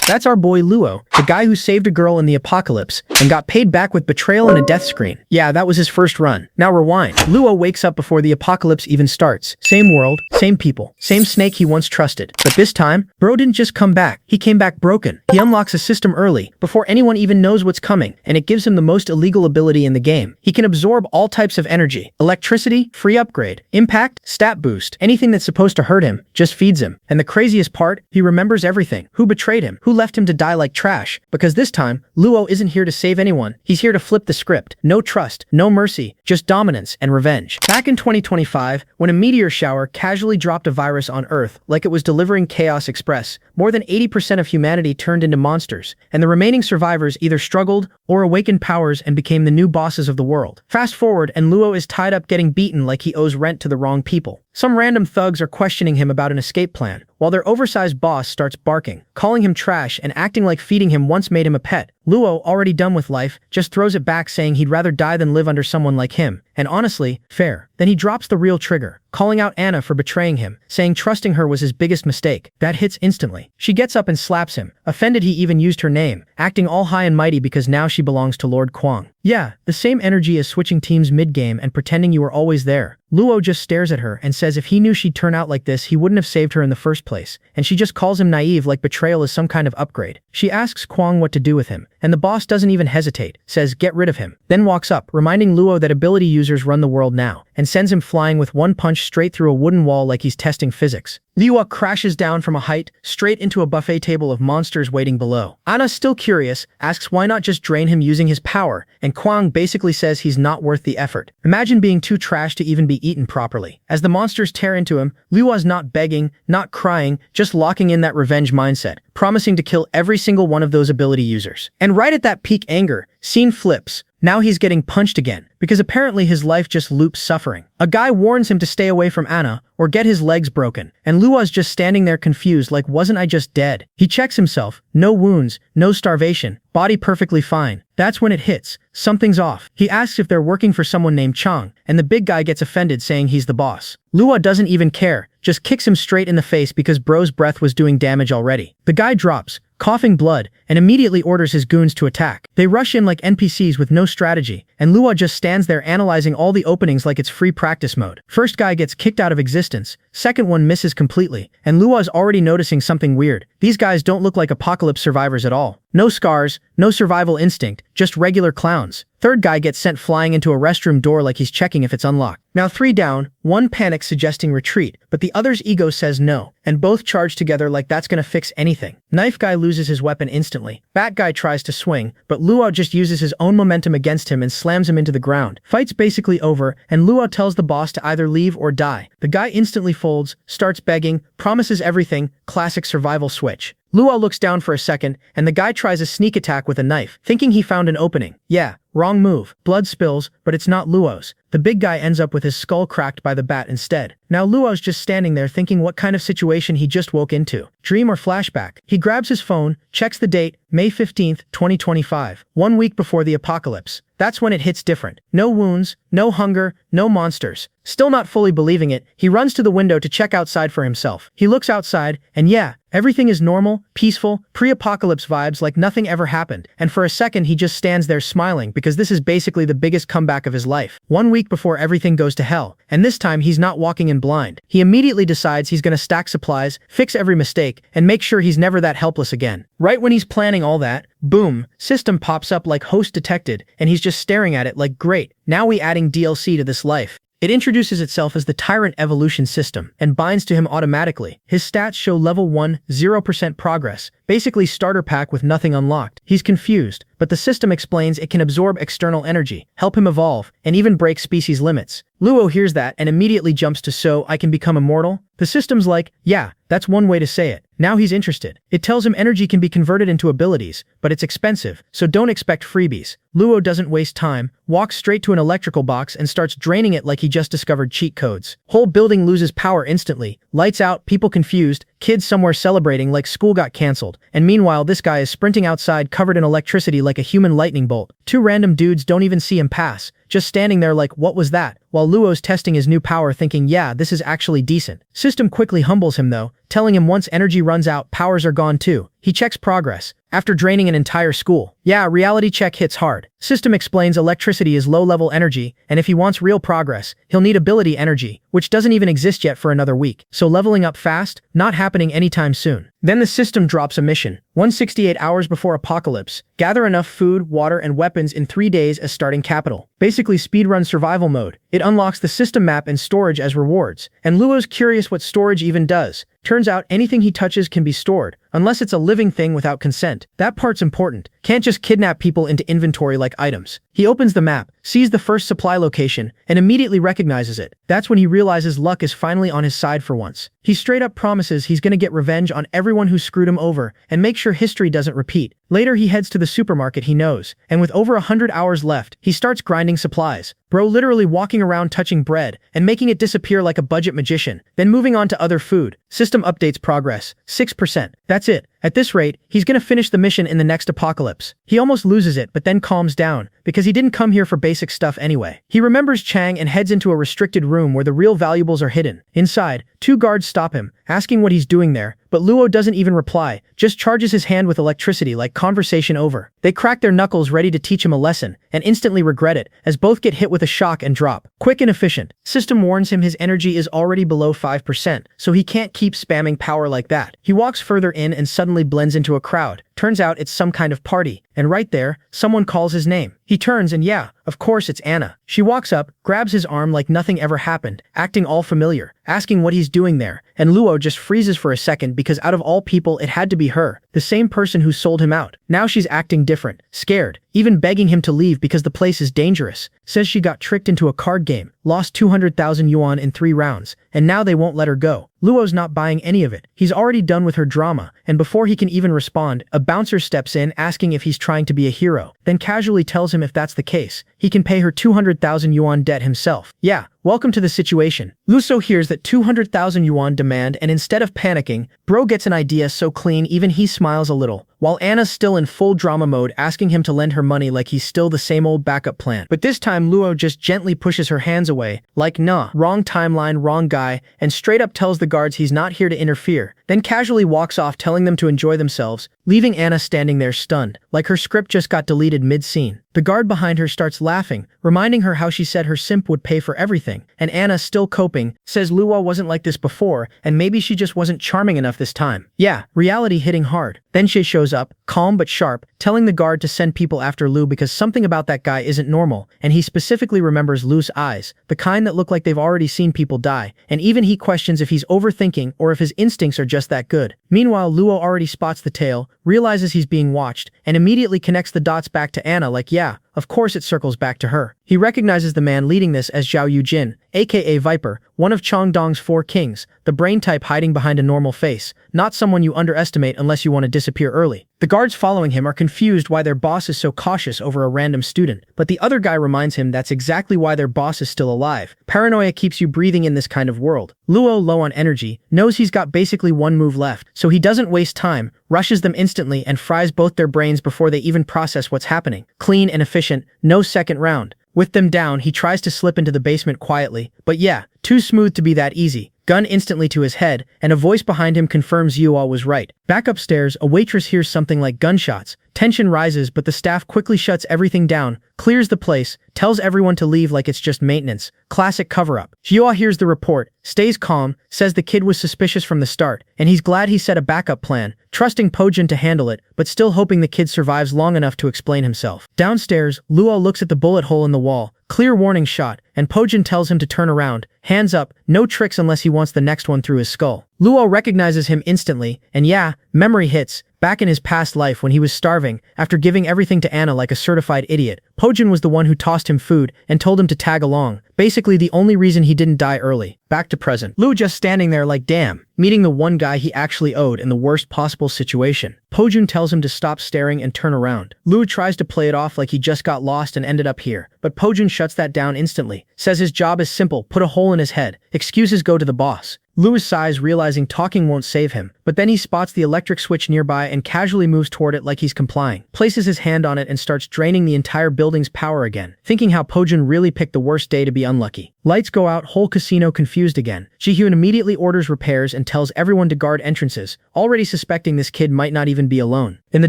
That's our boy Luo, the guy who saved a girl in the apocalypse and got paid back with betrayal and a death screen. Yeah, that was his first run. Now rewind. Luo wakes up before the apocalypse even starts. Same world, same people, same snake he once trusted. But this time, bro didn't just come back. He came back broken. He unlocks a system early, before anyone even knows what's coming, and it gives him the most illegal ability in the game. He can absorb all types of energy. Electricity, free upgrade. Impact, stat boost. Anything that's supposed to hurt him, just feeds him. And the craziest part, he remembers everything. Who betrayed him? Who left him to die like trash? Because this time, Luo isn't here to save anyone. He's here to flip the script. No trust, no mercy, just dominance and revenge. Back in 2025, when a meteor shower casually dropped a virus on Earth like it was delivering Chaos Express, more than 80% of humanity turned into monsters, and the remaining survivors either struggled or awakened powers and became the new bosses of the world. Fast forward, and Luo is tied up getting beaten like he owes rent to the wrong people. Some random thugs are questioning him about an escape plan, while their oversized boss starts barking, calling him trash and acting like feeding him once made him a pet. Luo, already done with life, just throws it back saying he'd rather die than live under someone like him. And honestly, fair. Then he drops the real trigger, calling out Anna for betraying him, saying trusting her was his biggest mistake. That hits instantly. She gets up and slaps him, offended he even used her name, acting all high and mighty because now she belongs to Lord Kwang. Yeah, the same energy as switching teams mid-game and pretending you were always there. Luo just stares at her and says if he knew she'd turn out like this, he wouldn't have saved her in the first place, and she just calls him naive like betrayal is some kind of upgrade. She asks Kwang what to do with him, and the boss doesn't even hesitate, says get rid of him, then walks up, reminding Luo that ability users run the world now, and sends him flying with one punch straight through a wooden wall like he's testing physics. Luo crashes down from a height, straight into a buffet table of monsters waiting below. Anna, still curious, asks why not just drain him using his power, and Kwang basically says he's not worth the effort. Imagine being too trash to even be eaten properly. As the monsters tear into him, Luo's not begging, not crying, just locking in that revenge mindset, promising to kill every single one of those ability users. And right at that peak anger, scene flips. Now he's getting punched again, because apparently his life just loops suffering. A guy warns him to stay away from Anna, or get his legs broken, and Luo's just standing there confused like wasn't I just dead? He checks himself, no wounds, no starvation, body perfectly fine. That's when it hits. Something's off. He asks if they're working for someone named Chang, and the big guy gets offended saying he's the boss. Luo doesn't even care, just kicks him straight in the face because bro's breath was doing damage already. The guy drops, coughing blood, and immediately orders his goons to attack. They rush in like NPCs with no strategy, and Luo just stands there analyzing all the openings like it's free practice mode. First guy gets kicked out of existence, second one misses completely, and Luo's already noticing something weird. These guys don't look like apocalypse survivors at all. No scars, no survival instinct, just regular clowns. Third guy gets sent flying into a restroom door like he's checking if it's unlocked. Now 3 down, one panics suggesting retreat, but the other's ego says no, and both charge together like that's gonna fix anything. Knife guy loses his weapon instantly. Bat guy tries to swing, but Luo just uses his own momentum against him and slams him into the ground. Fight's basically over, and Luo tells the boss to either leave or die. The guy instantly folds, starts begging, promises everything, classic survival switch. Luo looks down for a second, and the guy tries a sneak attack with a knife, thinking he found an opening. Yeah, wrong move. Blood spills, but it's not Luo's. The big guy ends up with his skull cracked by the bat instead. Now Luo's just standing there thinking what kind of situation he just woke into. Dream or flashback? He grabs his phone, checks the date, May 15th, 2025, 1 week before the apocalypse. That's when it hits different. No wounds, no hunger, no monsters. Still not fully believing it, he runs to the window to check outside for himself. He looks outside, and yeah, everything is normal, peaceful, pre-apocalypse vibes like nothing ever happened, and for a second he just stands there smiling because this is basically the biggest comeback of his life. 1 week before everything goes to hell, and this time he's not walking in blind. He immediately decides he's gonna stack supplies, fix every mistake, and make sure he's never that helpless again. Right when he's planning all that, boom, system pops up like host detected, and he's just staring at it like great, now we adding DLC to this life. It introduces itself as the Tyrant Evolution System, and binds to him automatically. His stats show level 1, 0% progress, basically starter pack with nothing unlocked. He's confused, but the system explains it can absorb external energy, help him evolve, and even break species limits. Luo hears that and immediately jumps to so I can become immortal? The system's like, yeah, that's one way to say it. Now he's interested. It tells him energy can be converted into abilities, but it's expensive, so don't expect freebies. Luo doesn't waste time, walks straight to an electrical box and starts draining it like he just discovered cheat codes. Whole building loses power instantly, lights out, people confused, kids somewhere celebrating like school got cancelled, and meanwhile this guy is sprinting outside covered in electricity like a human lightning bolt. 2 random dudes don't even see him pass, just standing there like what was that, while Luo's testing his new power thinking yeah, this is actually decent. System quickly humbles him though, telling him once energy runs out, powers are gone too. He checks progress. After draining an entire school. Yeah, reality check hits hard. System explains electricity is low-level energy, and if he wants real progress, he'll need ability energy, which doesn't even exist yet for another week. So leveling up fast, not happening anytime soon. Then the system drops a mission. 168 hours before apocalypse. Gather enough food, water, and weapons in 3 days as starting capital. Basically speedrun survival mode. It unlocks the system map and storage as rewards. And Luo's curious what storage even does. Turns out anything he touches can be stored, unless it's a living thing without consent. That part's important. Can't just kidnap people into inventory like items. He opens the map, sees the first supply location, and immediately recognizes it. That's when he realizes luck is finally on his side for once. He straight up promises he's gonna get revenge on everyone who screwed him over and make sure history doesn't repeat. Later he heads to the supermarket he knows, and with over 100 hours left, he starts grinding supplies. Bro literally walking around touching bread and making it disappear like a budget magician, then moving on to other food. System updates progress, 6%. That's it. At this rate, he's gonna finish the mission in the next apocalypse. He almost loses it but then calms down, because he didn't come here for basic stuff anyway. He remembers Chang and heads into a restricted room where the real valuables are hidden. Inside, 2 guards stop him, asking what he's doing there, but Luo doesn't even reply, just charges his hand with electricity like conversation over. They crack their knuckles ready to teach him a lesson, and instantly regret it, as both get hit with a shock and drop. Quick and efficient. System warns him his energy is already below 5%, so he can't keep spamming power like that. He walks further in and suddenly blends into a crowd. Turns out it's some kind of party, and right there, someone calls his name. He turns and yeah, of course it's Anna. She walks up, grabs his arm like nothing ever happened, acting all familiar, asking what he's doing there, and Luo just freezes for a second because out of all people it had to be her, the same person who sold him out. Now she's acting different, scared, even begging him to leave because the place is dangerous. Says she got tricked into a card game, lost 200,000 yuan in 3 rounds, and now they won't let her go. Luo's not buying any of it. He's already done with her drama, and before he can even respond, a bouncer steps in asking if he's trying to be a hero, then casually tells him if that's the case, he can pay her 200,000 yuan debt himself. Yeah, welcome to the situation. Luso hears that 200,000 yuan demand and instead of panicking, bro gets an idea so clean even he smiles a little, while Anna's still in full drama mode asking him to lend her money like he's still the same old backup plan. But this time Luo just gently pushes her hands away, like nah, wrong timeline, wrong guy, and straight up tells the guards he's not here to interfere, then casually walks off telling them to enjoy themselves, leaving Anna standing there stunned, like her script just got deleted mid-scene. The guard behind her starts laughing, reminding her how she said her simp would pay for everything, and Anna, still coping, says Luo wasn't like this before, and maybe she just wasn't charming enough this time. Yeah, reality hitting hard. Then Shen shows up, calm but sharp, telling the guard to send people after Lu because something about that guy isn't normal, and he specifically remembers Lu's eyes, the kind that look like they've already seen people die, and even he questions if he's overthinking or if his instincts are just that good. Meanwhile, Luo already spots the tail, realizes he's being watched, and immediately connects the dots back to Anna like yeah, of course it circles back to her. He recognizes the man leading this as Zhao Yujin, aka Viper, one of Chongdong's 4 kings, the brain type hiding behind a normal face, not someone you underestimate unless you want to disappear early. The guards following him are confused why their boss is so cautious over a random student, but the other guy reminds him that's exactly why their boss is still alive. Paranoia keeps you breathing in this kind of world. Luo, low on energy, knows he's got basically 1 move left, so he doesn't waste time, rushes them instantly and fries both their brains before they even process what's happening. Clean and efficient, no second round. With them down, he tries to slip into the basement quietly, but yeah, too smooth to be that easy. Gun instantly to his head, and a voice behind him confirms Yuo was right. Back upstairs, a waitress hears something like gunshots. Tension rises, but the staff quickly shuts everything down, clears the place, tells everyone to leave like it's just maintenance. Classic cover-up. Yuo hears the report, stays calm, says the kid was suspicious from the start, and he's glad he set a backup plan, trusting Pojin to handle it, but still hoping the kid survives long enough to explain himself. Downstairs, Luo looks at the bullet hole in the wall, clear warning shot, and Pojin tells him to turn around, hands up, no tricks unless he wants the next one through his skull. Luo recognizes him instantly, and yeah, memory hits, back in his past life when he was starving, after giving everything to Anna like a certified idiot. Pojin was the one who tossed him food and told him to tag along, basically the only reason he didn't die early. Back to present. Lu just standing there like damn, meeting the one guy he actually owed in the worst possible situation. Pojin tells him to stop staring and turn around. Lu tries to play it off like he just got lost and ended up here, but Pojin shuts that down instantly, says his job is simple, put a hole in his head, excuses go to the boss. Luo sighs, realizing talking won't save him, but then he spots the electric switch nearby and casually moves toward it like he's complying, places his hand on it and starts draining the entire building's power again, thinking how Pojun really picked the worst day to be unlucky. Lights go out, whole casino confused again. Jihyun immediately orders repairs and tells everyone to guard entrances, already suspecting this kid might not even be alone. In the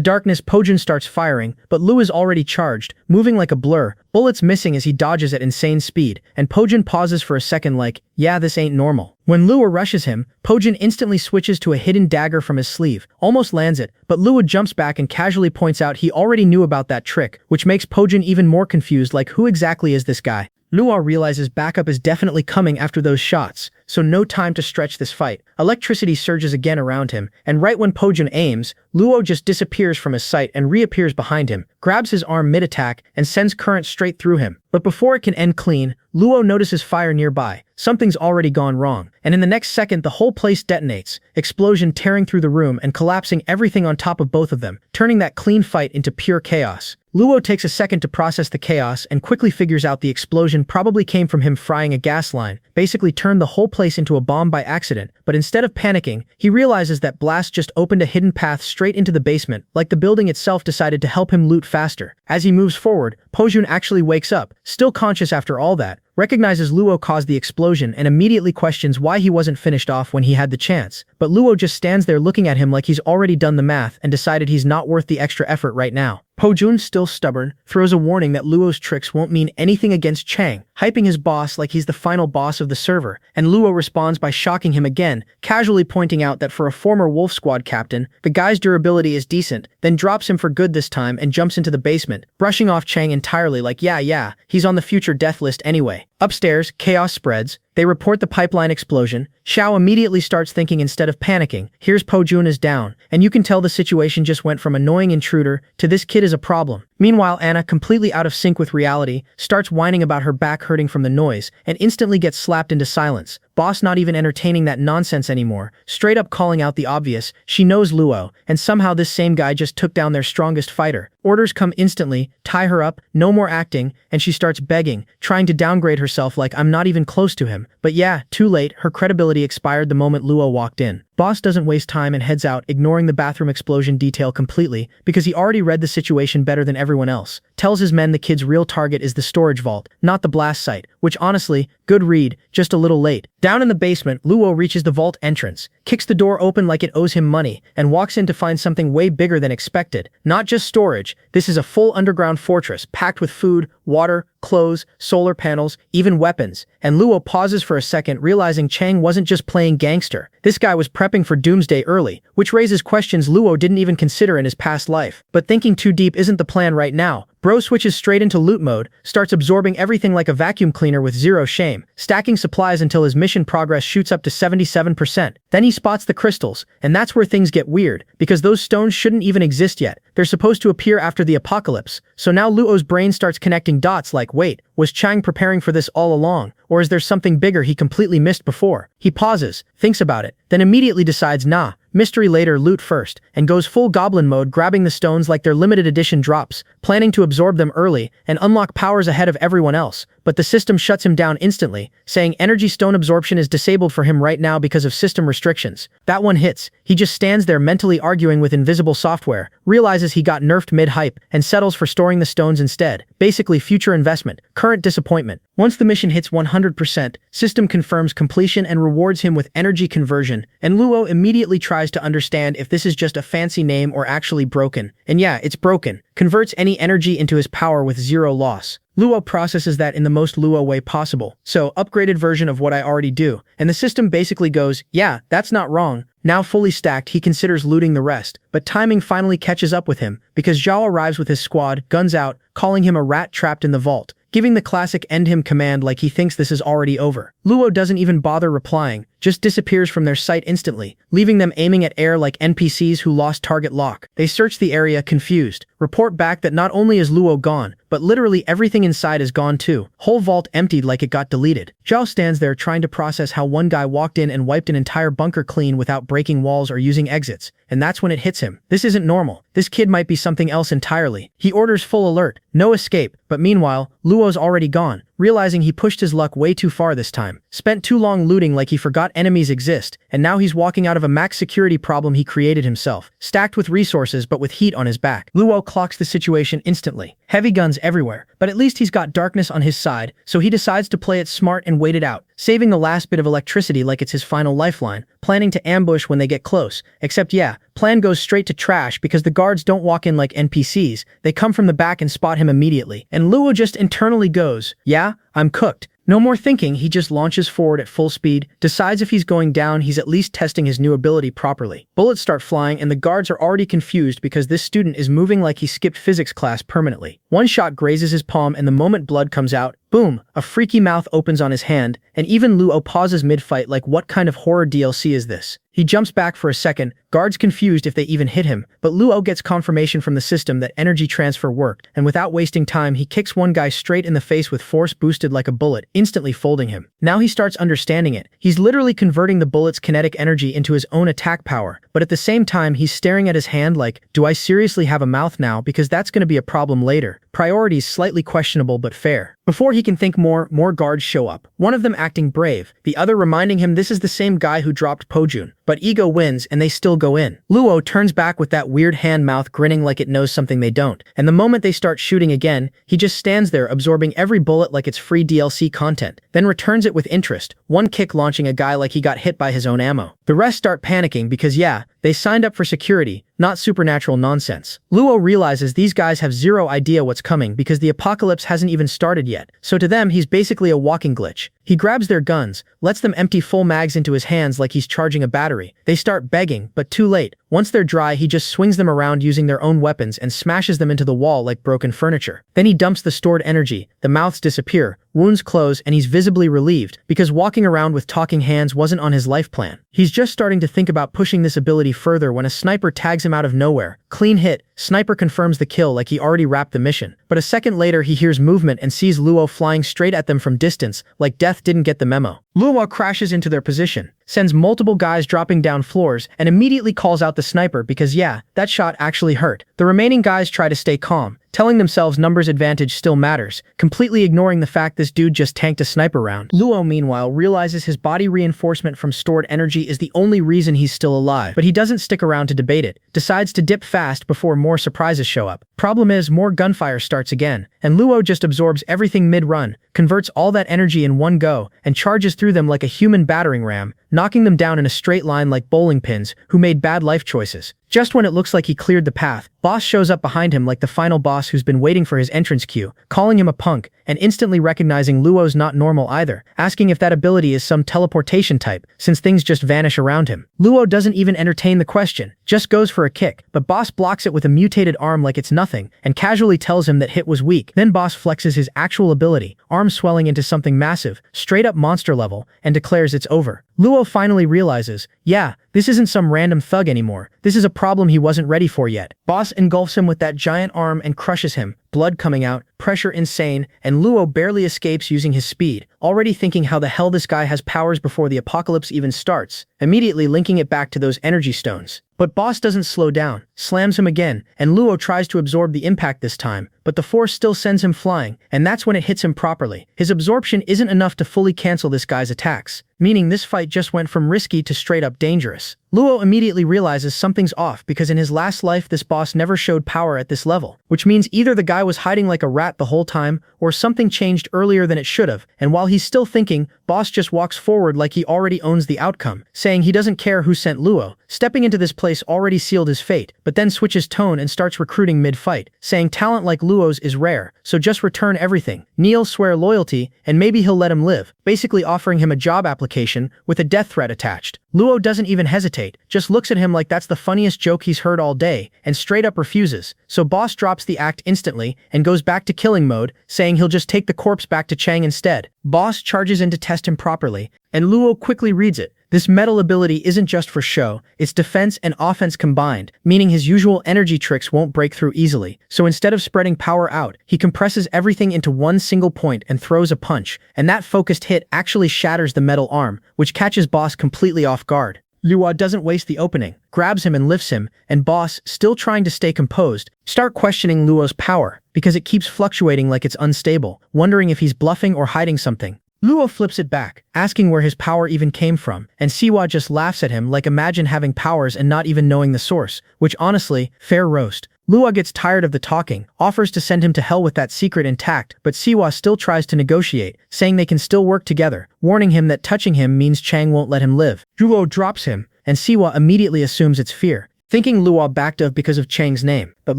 darkness, Pojun starts firing, but Luo is already charged, moving like a blur, bullets missing as he dodges at insane speed, and Pojun pauses for a second like, yeah, this ain't normal. When Luo rushes him, Pojun instantly switches to a hidden dagger from his sleeve, almost lands it, but Luo jumps back and casually points out he already knew about that trick, which makes Pojun even more confused, like who exactly is this guy? Luo realizes backup is definitely coming after those shots, so no time to stretch this fight. Electricity surges again around him, and right when Pojun aims, Luo just disappears from his sight and reappears behind him, grabs his arm mid-attack, and sends current straight through him. But before it can end clean, Luo notices fire nearby. Something's already gone wrong, and in the next second the whole place detonates, explosion tearing through the room and collapsing everything on top of both of them, turning that clean fight into pure chaos. Luo takes a second to process the chaos and quickly figures out the explosion probably came from him frying a gas line, basically turned the whole place into a bomb by accident, but instead of panicking, he realizes that blast just opened a hidden path straight into the basement, like the building itself decided to help him loot faster. As he moves forward, Pojun actually wakes up, still conscious after all that, recognizes Luo caused the explosion and immediately questions why he wasn't finished off when he had the chance, but Luo just stands there looking at him like he's already done the math and decided he's not worth the extra effort right now. Pojun, still stubborn, throws a warning that Luo's tricks won't mean anything against Chang, hyping his boss like he's the final boss of the server, and Luo responds by shocking him again, casually pointing out that for a former Wolf Squad captain, the guy's durability is decent, then drops him for good this time and jumps into the basement, brushing off Chang entirely like yeah, he's on the future death list anyway. Upstairs, chaos spreads. They report the pipeline explosion. Xiao immediately starts thinking instead of panicking. Here's Pojun is down, and you can tell the situation just went from annoying intruder to this kid is a problem. Meanwhile, Anna, completely out of sync with reality, starts whining about her back hurting from the noise and instantly gets slapped into silence. Boss not even entertaining that nonsense anymore, straight up calling out the obvious. She knows Luo, and somehow this same guy just took down their strongest fighter. Orders come instantly, tie her up, no more acting, and she starts begging, trying to downgrade herself like I'm not even close to him. But yeah, too late, her credibility expired the moment Luo walked in. Boss doesn't waste time and heads out, ignoring the bathroom explosion detail completely because he already read the situation better than everyone else. Tells his men the kid's real target is the storage vault, not the blast site, which honestly, good read, just a little late. Down in the basement, Luo reaches the vault entrance, kicks the door open like it owes him money, and walks in to find something way bigger than expected. Not just storage, this is a full underground fortress packed with food, water, clothes, solar panels, even weapons. And Luo pauses for a second, realizing Chang wasn't just playing gangster. This guy was prepping for doomsday early, which raises questions Luo didn't even consider in his past life. But thinking too deep isn't the plan right now. Bro switches straight into loot mode, starts absorbing everything like a vacuum cleaner with zero shame, stacking supplies until his mission progress shoots up to 77%. Then he spots the crystals, and that's where things get weird, because those stones shouldn't even exist yet. They're supposed to appear after the apocalypse. So now Luo's brain starts connecting dots like, wait, was Chang preparing for this all along? Or is there something bigger he completely missed before? He pauses, thinks about it, then immediately decides nah, mystery later, loot first, and goes full goblin mode, grabbing the stones like they're limited edition drops, planning to absorb them early and unlock powers ahead of everyone else. But the system shuts him down instantly, saying energy stone absorption is disabled for him right now because of system restrictions. That one hits. He just stands there mentally arguing with invisible software, realizes he got nerfed mid-hype, and settles for storing the stones instead. Basically future investment, current disappointment. Once the mission hits 100%, system confirms completion and rewards him with energy conversion, and Luo immediately tries to understand if this is just a fancy name or actually broken. And yeah, it's broken. Converts any energy into his power with zero loss. Luo processes that in the most Luo way possible. So, upgraded version of what I already do. And the system basically goes, yeah, that's not wrong. Now fully stacked, he considers looting the rest. But timing finally catches up with him, because Zhao arrives with his squad, guns out, calling him a rat trapped in the vault, giving the classic end him command like he thinks this is already over. Luo doesn't even bother replying, just disappears from their sight instantly, leaving them aiming at air like NPCs who lost target lock. They search the area, confused, report back that not only is Luo gone, but literally everything inside is gone too. Whole vault emptied like it got deleted. Zhao stands there trying to process how one guy walked in and wiped an entire bunker clean without breaking walls or using exits, and that's when it hits him. This isn't normal. This kid might be something else entirely. He orders full alert, no escape, but meanwhile, Luo's already gone, realizing he pushed his luck way too far this time. Spent too long looting like he forgot enemies exist, and now he's walking out of a max security problem he created himself, stacked with resources but with heat on his back. Luo clocks the situation instantly. Heavy guns everywhere, but at least he's got darkness on his side, so he decides to play it smart and wait it out, saving the last bit of electricity like it's his final lifeline, planning to ambush when they get close. Except yeah, plan goes straight to trash because the guards don't walk in like NPCs, they come from the back and spot him immediately. And Luo just internally goes, yeah, I'm cooked. No more thinking, he just launches forward at full speed, decides if he's going down he's at least testing his new ability properly. Bullets start flying and the guards are already confused because this student is moving like he skipped physics class permanently. One shot grazes his palm and the moment blood comes out, boom, a freaky mouth opens on his hand, and even Luo pauses mid-fight like what kind of horror DLC is this? He jumps back for a second, guards confused if they even hit him, but Luo gets confirmation from the system that energy transfer worked, and without wasting time he kicks one guy straight in the face with force boosted like a bullet, instantly folding him. Now he starts understanding it. He's literally converting the bullet's kinetic energy into his own attack power, but at the same time he's staring at his hand like, do I seriously have a mouth now, because that's gonna be a problem later. Priorities slightly questionable but fair. Before he can think more guards show up. One of them acting brave, the other reminding him this is the same guy who dropped Pojun. But ego wins and they still go in. Luo turns back with that weird hand mouth grinning like it knows something they don't. And the moment they start shooting again, he just stands there absorbing every bullet like it's free DLC content, then returns it with interest, one kick launching a guy like he got hit by his own ammo. The rest start panicking because yeah, they signed up for security, not supernatural nonsense. Luo realizes these guys have zero idea what's coming because the apocalypse hasn't even started yet, so to them he's basically a walking glitch. He grabs their guns, lets them empty full mags into his hands like he's charging a battery. They start begging, but too late. Once they're dry, he just swings them around using their own weapons and smashes them into the wall like broken furniture. Then he dumps the stored energy, the mouths disappear, wounds close, and he's visibly relieved, because walking around with talking hands wasn't on his life plan. He's just starting to think about pushing this ability further when a sniper tags him out of nowhere. Clean hit, sniper confirms the kill like he already wrapped the mission. But a second later he hears movement and sees Luo flying straight at them from distance, like death didn't get the memo. Luo crashes into their position, sends multiple guys dropping down floors, and immediately calls out the sniper because yeah, that shot actually hurt. The remaining guys try to stay calm, telling themselves numbers advantage still matters, completely ignoring the fact this dude just tanked a sniper round. Luo meanwhile realizes his body reinforcement from stored energy is the only reason he's still alive, but he doesn't stick around to debate it, decides to dip fast before more surprises show up. Problem is, more gunfire starts again, and Luo just absorbs everything mid-run, converts all that energy in one go, and charges through them like a human battering ram, knocking them down in a straight line like bowling pins who made bad life choices. Just when it looks like he cleared the path, Boss shows up behind him like the final boss who's been waiting for his entrance cue, calling him a punk, and instantly recognizing Luo's not normal either, asking if that ability is some teleportation type, since things just vanish around him. Luo doesn't even entertain the question, just goes for a kick, but Boss blocks it with a mutated arm like it's nothing, and casually tells him that hit was weak. Then Boss flexes his actual ability, arm swelling into something massive, straight up monster level, and declares it's over. Luo finally realizes, yeah, this isn't some random thug anymore, this is a problem he wasn't ready for yet. Boss engulfs him with that giant arm and crushes him, blood coming out, pressure insane, and Luo barely escapes using his speed, already thinking how the hell this guy has powers before the apocalypse even starts, immediately linking it back to those energy stones. But Boss doesn't slow down, slams him again, and Luo tries to absorb the impact this time, but the force still sends him flying, and that's when it hits him properly. His absorption isn't enough to fully cancel this guy's attacks, meaning this fight just went from risky to straight up dangerous. Luo immediately realizes something's off because in his last life this boss never showed power at this level, which means either the guy was hiding like a rat the whole time, or something changed earlier than it should have, and while he's still thinking, Boss just walks forward like he already owns the outcome, saying he doesn't care who sent Luo, stepping into this place already sealed his fate, but then switches tone and starts recruiting mid-fight, saying talent like Luo's is rare, so just return everything, kneel, swear loyalty, and maybe he'll let him live, basically offering him a job application with a death threat attached. Luo doesn't even hesitate, just looks at him like that's the funniest joke he's heard all day, and straight up refuses, so Boss drops the act instantly and goes back to killing mode, saying he'll just take the corpse back to Chang instead. Boss charges in to test him properly, and Luo quickly reads it. This metal ability isn't just for show, it's defense and offense combined, meaning his usual energy tricks won't break through easily, so instead of spreading power out, he compresses everything into one single point and throws a punch, and that focused hit actually shatters the metal arm, which catches Boss completely off guard. Luo doesn't waste the opening, grabs him and lifts him, and Boss, still trying to stay composed, start questioning Luo's power, because it keeps fluctuating like it's unstable, wondering if he's bluffing or hiding something. Luo flips it back, asking where his power even came from, and Siwa just laughs at him like imagine having powers and not even knowing the source, which honestly, fair roast. Luo gets tired of the talking, offers to send him to hell with that secret intact, but Siwa still tries to negotiate, saying they can still work together, warning him that touching him means Chang won't let him live. Luo drops him, and Siwa immediately assumes it's fear, thinking Luo backed off because of Chang's name. But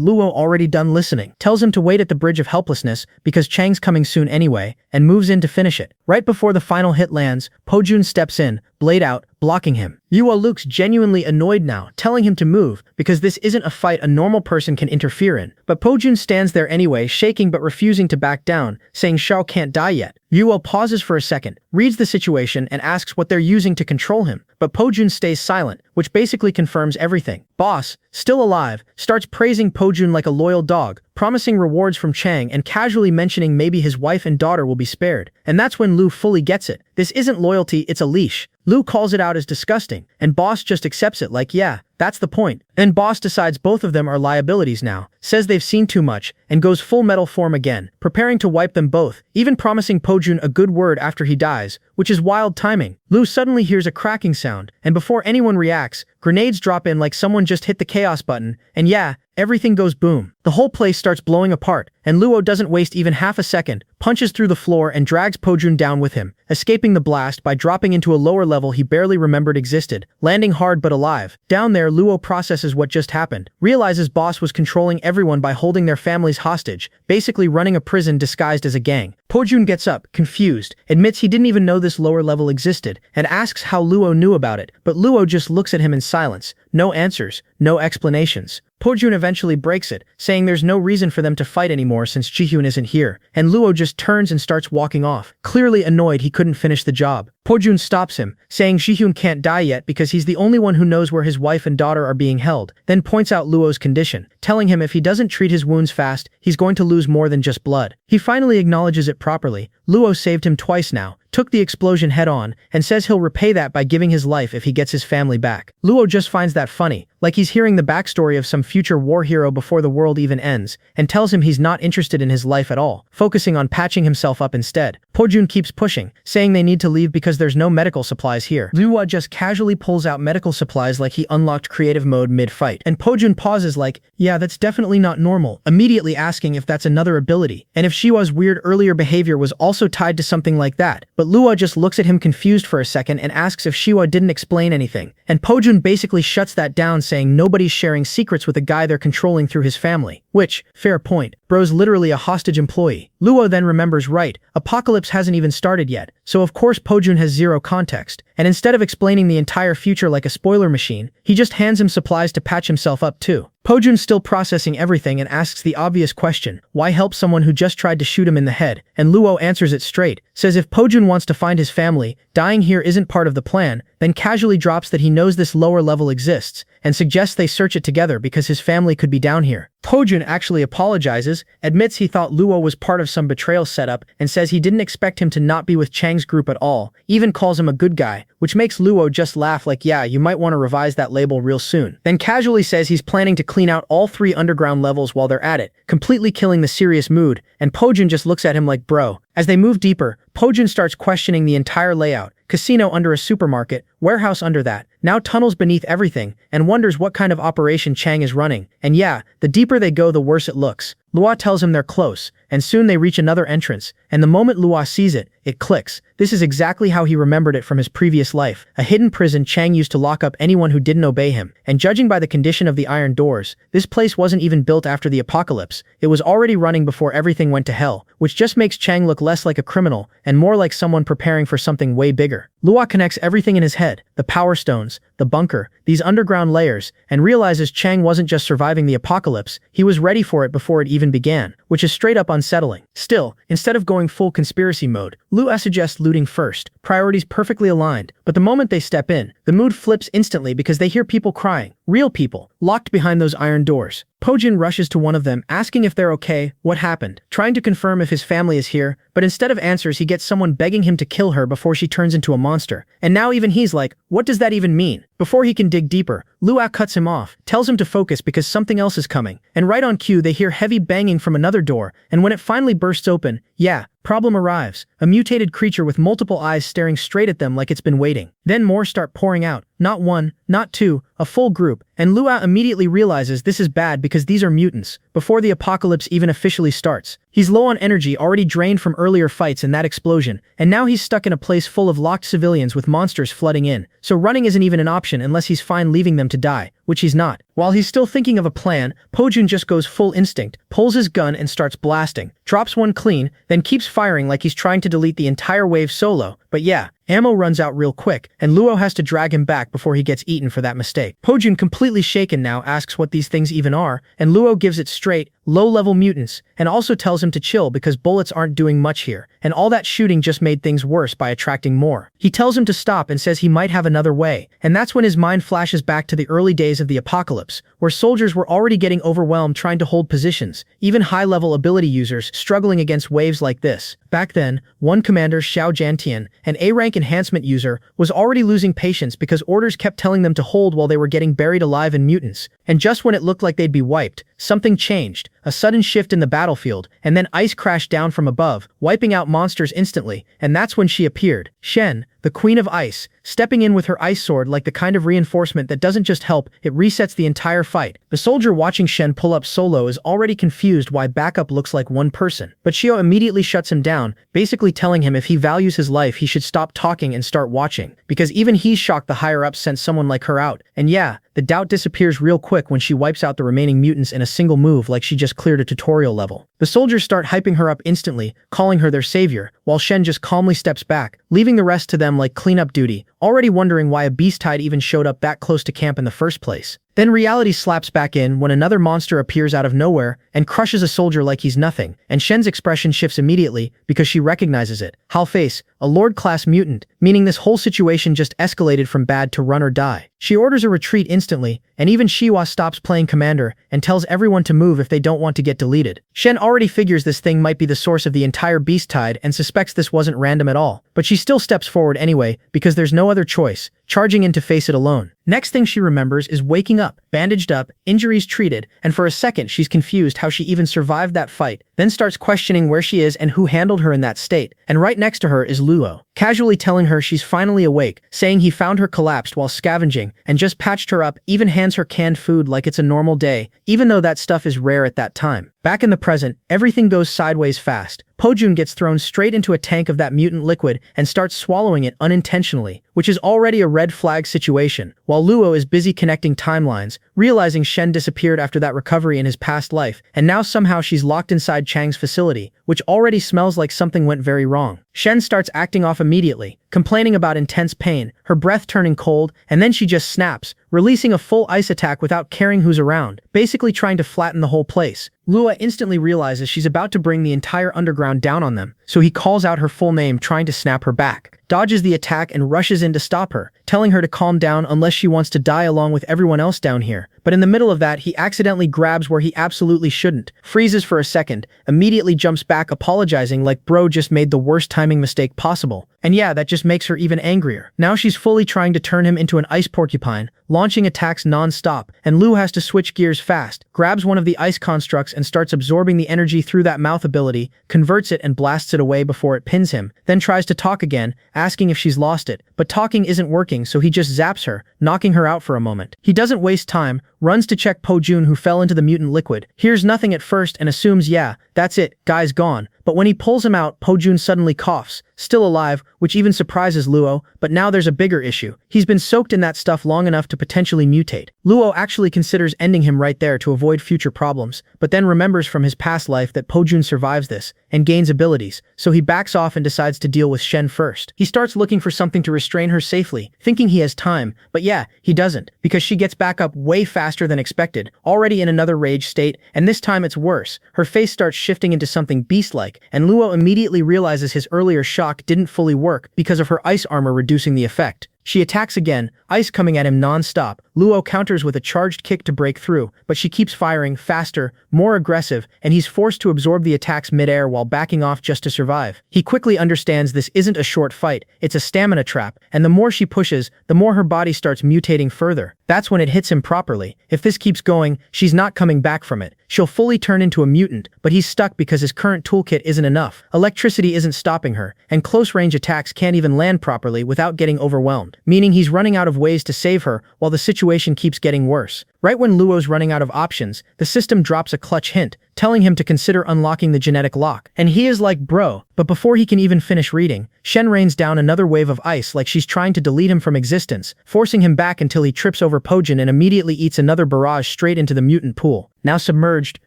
Luo, already done listening, tells him to wait at the Bridge of Helplessness because Chang's coming soon anyway, and moves in to finish it. Right before the final hit lands, Pojun steps in, blade out, blocking him. Yuo looks genuinely annoyed now, telling him to move, because this isn't a fight a normal person can interfere in. But Pojun stands there anyway, shaking but refusing to back down, saying Shao can't die yet. Yuo pauses for a second, reads the situation, and asks what they're using to control him, but Pojun stays silent, which basically confirms everything. Boss, still alive, starts praising Pojun like a loyal dog, promising rewards from Chang and casually mentioning maybe his wife and daughter will be spared. And that's when Lu fully gets it. This isn't loyalty, it's a leash. Lu calls it out as disgusting, and Boss just accepts it like yeah, that's the point. And Boss decides both of them are liabilities now, says they've seen too much, and goes full metal form again, preparing to wipe them both, even promising Pojun a good word after he dies, which is wild timing. Lu suddenly hears a cracking sound, and before anyone reacts, grenades drop in like someone just hit the chaos button, and yeah, everything goes boom. The whole place starts blowing apart, and Luo doesn't waste even half a second, punches through the floor and drags Pojun down with him, escaping the blast by dropping into a lower level he barely remembered existed, landing hard but alive. Down there, Luo processes what just happened, realizes Boss was controlling everyone by holding their families hostage, basically running a prison disguised as a gang. Pojun gets up, confused, admits he didn't even know this lower level existed, and asks how Luo knew about it, but Luo just looks at him in silence. No answers, no explanations. Pojun eventually breaks it, saying there's no reason for them to fight anymore since Jihyun isn't here, and Luo just turns and starts walking off, clearly annoyed he couldn't finish the job. Pojun stops him, saying Jihyun can't die yet because he's the only one who knows where his wife and daughter are being held, then points out Luo's condition, telling him if he doesn't treat his wounds fast, he's going to lose more than just blood. He finally acknowledges it properly. Luo saved him twice now, took the explosion head on, and says he'll repay that by giving his life if he gets his family back. Luo just finds that funny, like he's hearing the backstory of some future war hero before the world even ends, and tells him he's not interested in his life at all, focusing on patching himself up instead. Pojun keeps pushing, saying they need to leave because there's no medical supplies here. Luo just casually pulls out medical supplies like he unlocked creative mode mid-fight, and Pojun pauses like, yeah, that's definitely not normal, immediately asking if that's another ability, and if Shiwa's weird earlier behavior was also tied to something like that. But Luo just looks at him confused for a second and asks if Shiwa didn't explain anything, and Pojun basically shuts that down, saying nobody's sharing secrets with a guy they're controlling through his family, which, fair point, bro's literally a hostage employee. Luo then remembers right, Apocalypse hasn't even started yet, so of course Pojun has zero context, and instead of explaining the entire future like a spoiler machine, he just hands him supplies to patch himself up too. Pojun's still processing everything and asks the obvious question, why help someone who just tried to shoot him in the head, and Luo answers it straight, says if Pojun wants to find his family, dying here isn't part of the plan, then casually drops that he knows this lower level exists, and suggests they search it together because his family could be down here. Pojun actually apologizes, admits he thought Luo was part of some betrayal setup, and says he didn't expect him to not be with Chang's group at all, even calls him a good guy, which makes Luo just laugh like yeah, you might want to revise that label real soon. Then casually says he's planning to clean out all 3 underground levels while they're at it, completely killing the serious mood, and Pojun just looks at him like bro. As they move deeper, Pojun starts questioning the entire layout, casino under a supermarket, warehouse under that, now tunnels beneath everything, and wonders what kind of operation Chang is running. And yeah, the deeper they go the worse it looks. Luo tells him they're close, and soon they reach another entrance, and the moment Luo sees it, it clicks. This is exactly how he remembered it from his previous life, a hidden prison Chang used to lock up anyone who didn't obey him. And judging by the condition of the iron doors, this place wasn't even built after the apocalypse, it was already running before everything went to hell, which just makes Chang look less like a criminal, and more like someone preparing for something way bigger. Luo connects everything in his head, the power stones, the bunker, these underground layers, and realizes Chang wasn't just surviving the apocalypse, he was ready for it before it even began, which is straight up unsettling. Still, instead of going full conspiracy mode, Luo suggests looting first, priorities perfectly aligned, but the moment they step in, the mood flips instantly because they hear people crying, real people, locked behind those iron doors. Pojun rushes to one of them, asking if they're okay, what happened, trying to confirm if his family is here, but instead of answers he gets someone begging him to kill her before she turns into a monster. And now even he's like, what does that even mean? Before he can dig deeper, Luo cuts him off, tells him to focus because something else is coming. And right on cue, they hear heavy banging from another door, and when it finally bursts open, yeah, problem arrives. A mutated creature with multiple eyes staring straight at them like it's been waiting. Then more start pouring out. Not one, not two, a full group. And Luo immediately realizes this is bad because these are mutants, before the apocalypse even officially starts. He's low on energy, already drained from earlier fights in that explosion, and now he's stuck in a place full of locked civilians with monsters flooding in. So running isn't even an option unless he's fine leaving them to die, which he's not. While he's still thinking of a plan, Pojun just goes full instinct, pulls his gun and starts blasting, drops one clean, then keeps firing like he's trying to delete the entire wave solo. But yeah, ammo runs out real quick, and Luo has to drag him back before he gets eaten for that mistake. Pojun, completely shaken now, asks what these things even are, and Luo gives it straight, low-level mutants, and also tells him to chill because bullets aren't doing much here, and all that shooting just made things worse by attracting more. He tells him to stop and says he might have another way, and that's when his mind flashes back to the early days of the apocalypse, where soldiers were already getting overwhelmed trying to hold positions, even high-level ability users struggling against waves like this. Back then, one commander, Xiao Jiantian, an A-rank enhancement user, was already losing patience because orders kept telling them to hold while they were getting buried alive in mutants. And just when it looked like they'd be wiped, something changed, a sudden shift in the battlefield, and then ice crashed down from above, wiping out monsters instantly, and that's when she appeared. Shen, the Queen of Ice, stepping in with her ice sword like the kind of reinforcement that doesn't just help, it resets the entire fight. The soldier watching Shen pull up solo is already confused why backup looks like one person, but Xiao immediately shuts him down, basically telling him if he values his life he should stop talking and start watching, because even he's shocked the higher-ups sent someone like her out. And yeah, the doubt disappears real quick when she wipes out the remaining mutants in a single move like she just cleared a tutorial level. The soldiers start hyping her up instantly, calling her their savior, while Shen just calmly steps back, leaving the rest to them like cleanup duty, already wondering why a beast-tide even showed up that close to camp in the first place. Then reality slaps back in when another monster appears out of nowhere and crushes a soldier like he's nothing, and Shen's expression shifts immediately because she recognizes it. Halface, a Lord-class mutant, meaning this whole situation just escalated from bad to run or die. She orders a retreat instantly, and even Shiwa stops playing commander and tells everyone to move if they don't want to get deleted. Shen already figures this thing might be the source of the entire beast tide and suspects this wasn't random at all, but she still steps forward anyway because there's no other choice, charging in to face it alone. Next thing she remembers is waking up, bandaged up, injuries treated, and for a second she's confused how she even survived that fight, then starts questioning where she is and who handled her in that state. And right next to her is Luo, casually telling her she's finally awake, saying he found her collapsed while scavenging and just patched her up, even hands her canned food like it's a normal day, even though that stuff is rare at that time. Back in the present, everything goes sideways fast. Pojun gets thrown straight into a tank of that mutant liquid and starts swallowing it unintentionally, which is already a red flag situation, while Luo is busy connecting timelines, realizing Shen disappeared after that recovery in his past life, and now somehow she's locked inside Chang's facility, which already smells like something went very wrong. Shen starts acting off immediately, complaining about intense pain, her breath turning cold, and then she just snaps, releasing a full ice attack without caring who's around, basically trying to flatten the whole place. Luo instantly realizes she's about to bring the entire underground down on them, so he calls out her full name trying to snap her back, dodges the attack and rushes in to stop her, telling her to calm down unless she wants to die along with everyone else down here. But in the middle of that, he accidentally grabs where he absolutely shouldn't, freezes for a second, immediately jumps back apologizing like bro just made the worst timing mistake possible. And yeah, that just makes her even angrier. Now she's fully trying to turn him into an ice porcupine, launching attacks non-stop, and Lu has to switch gears fast, grabs one of the ice constructs and starts absorbing the energy through that mouth ability, converts it and blasts it away before it pins him, then tries to talk again, asking if she's lost it, but talking isn't working so he just zaps her, knocking her out for a moment. He doesn't waste time, runs to check Pojun who fell into the mutant liquid, hears nothing at first and assumes yeah, that's it, guy's gone, but when he pulls him out, Pojun suddenly coughs, still alive, which even surprises Luo, but now there's a bigger issue. He's been soaked in that stuff long enough to potentially mutate. Luo actually considers ending him right there to avoid future problems, but then remembers from his past life that Pojun survives this and gains abilities, so he backs off and decides to deal with Shen first. He starts looking for something to restrain her safely, thinking he has time, but yeah, he doesn't, because she gets back up way faster than expected, already in another rage state, and this time it's worse. Her face starts shifting into something beast-like, and Luo immediately realizes his earlier shock didn't fully work because of her ice armor reducing the effect. She attacks again, ice coming at him non-stop. Luo counters with a charged kick to break through, but she keeps firing, faster, more aggressive, and he's forced to absorb the attacks mid-air while backing off just to survive. He quickly understands this isn't a short fight, it's a stamina trap, and the more she pushes, the more her body starts mutating further. That's when it hits him properly. If this keeps going, she's not coming back from it. She'll fully turn into a mutant, but he's stuck because his current toolkit isn't enough. Electricity isn't stopping her, and close-range attacks can't even land properly without getting overwhelmed, meaning he's running out of ways to save her while the situation keeps getting worse. Right when Luo's running out of options, the system drops a clutch hint, telling him to consider unlocking the genetic lock. And he is like, bro. But before he can even finish reading, Shen rains down another wave of ice like she's trying to delete him from existence, forcing him back until he trips over Pojin and immediately eats another barrage straight into the mutant pool. Now submerged,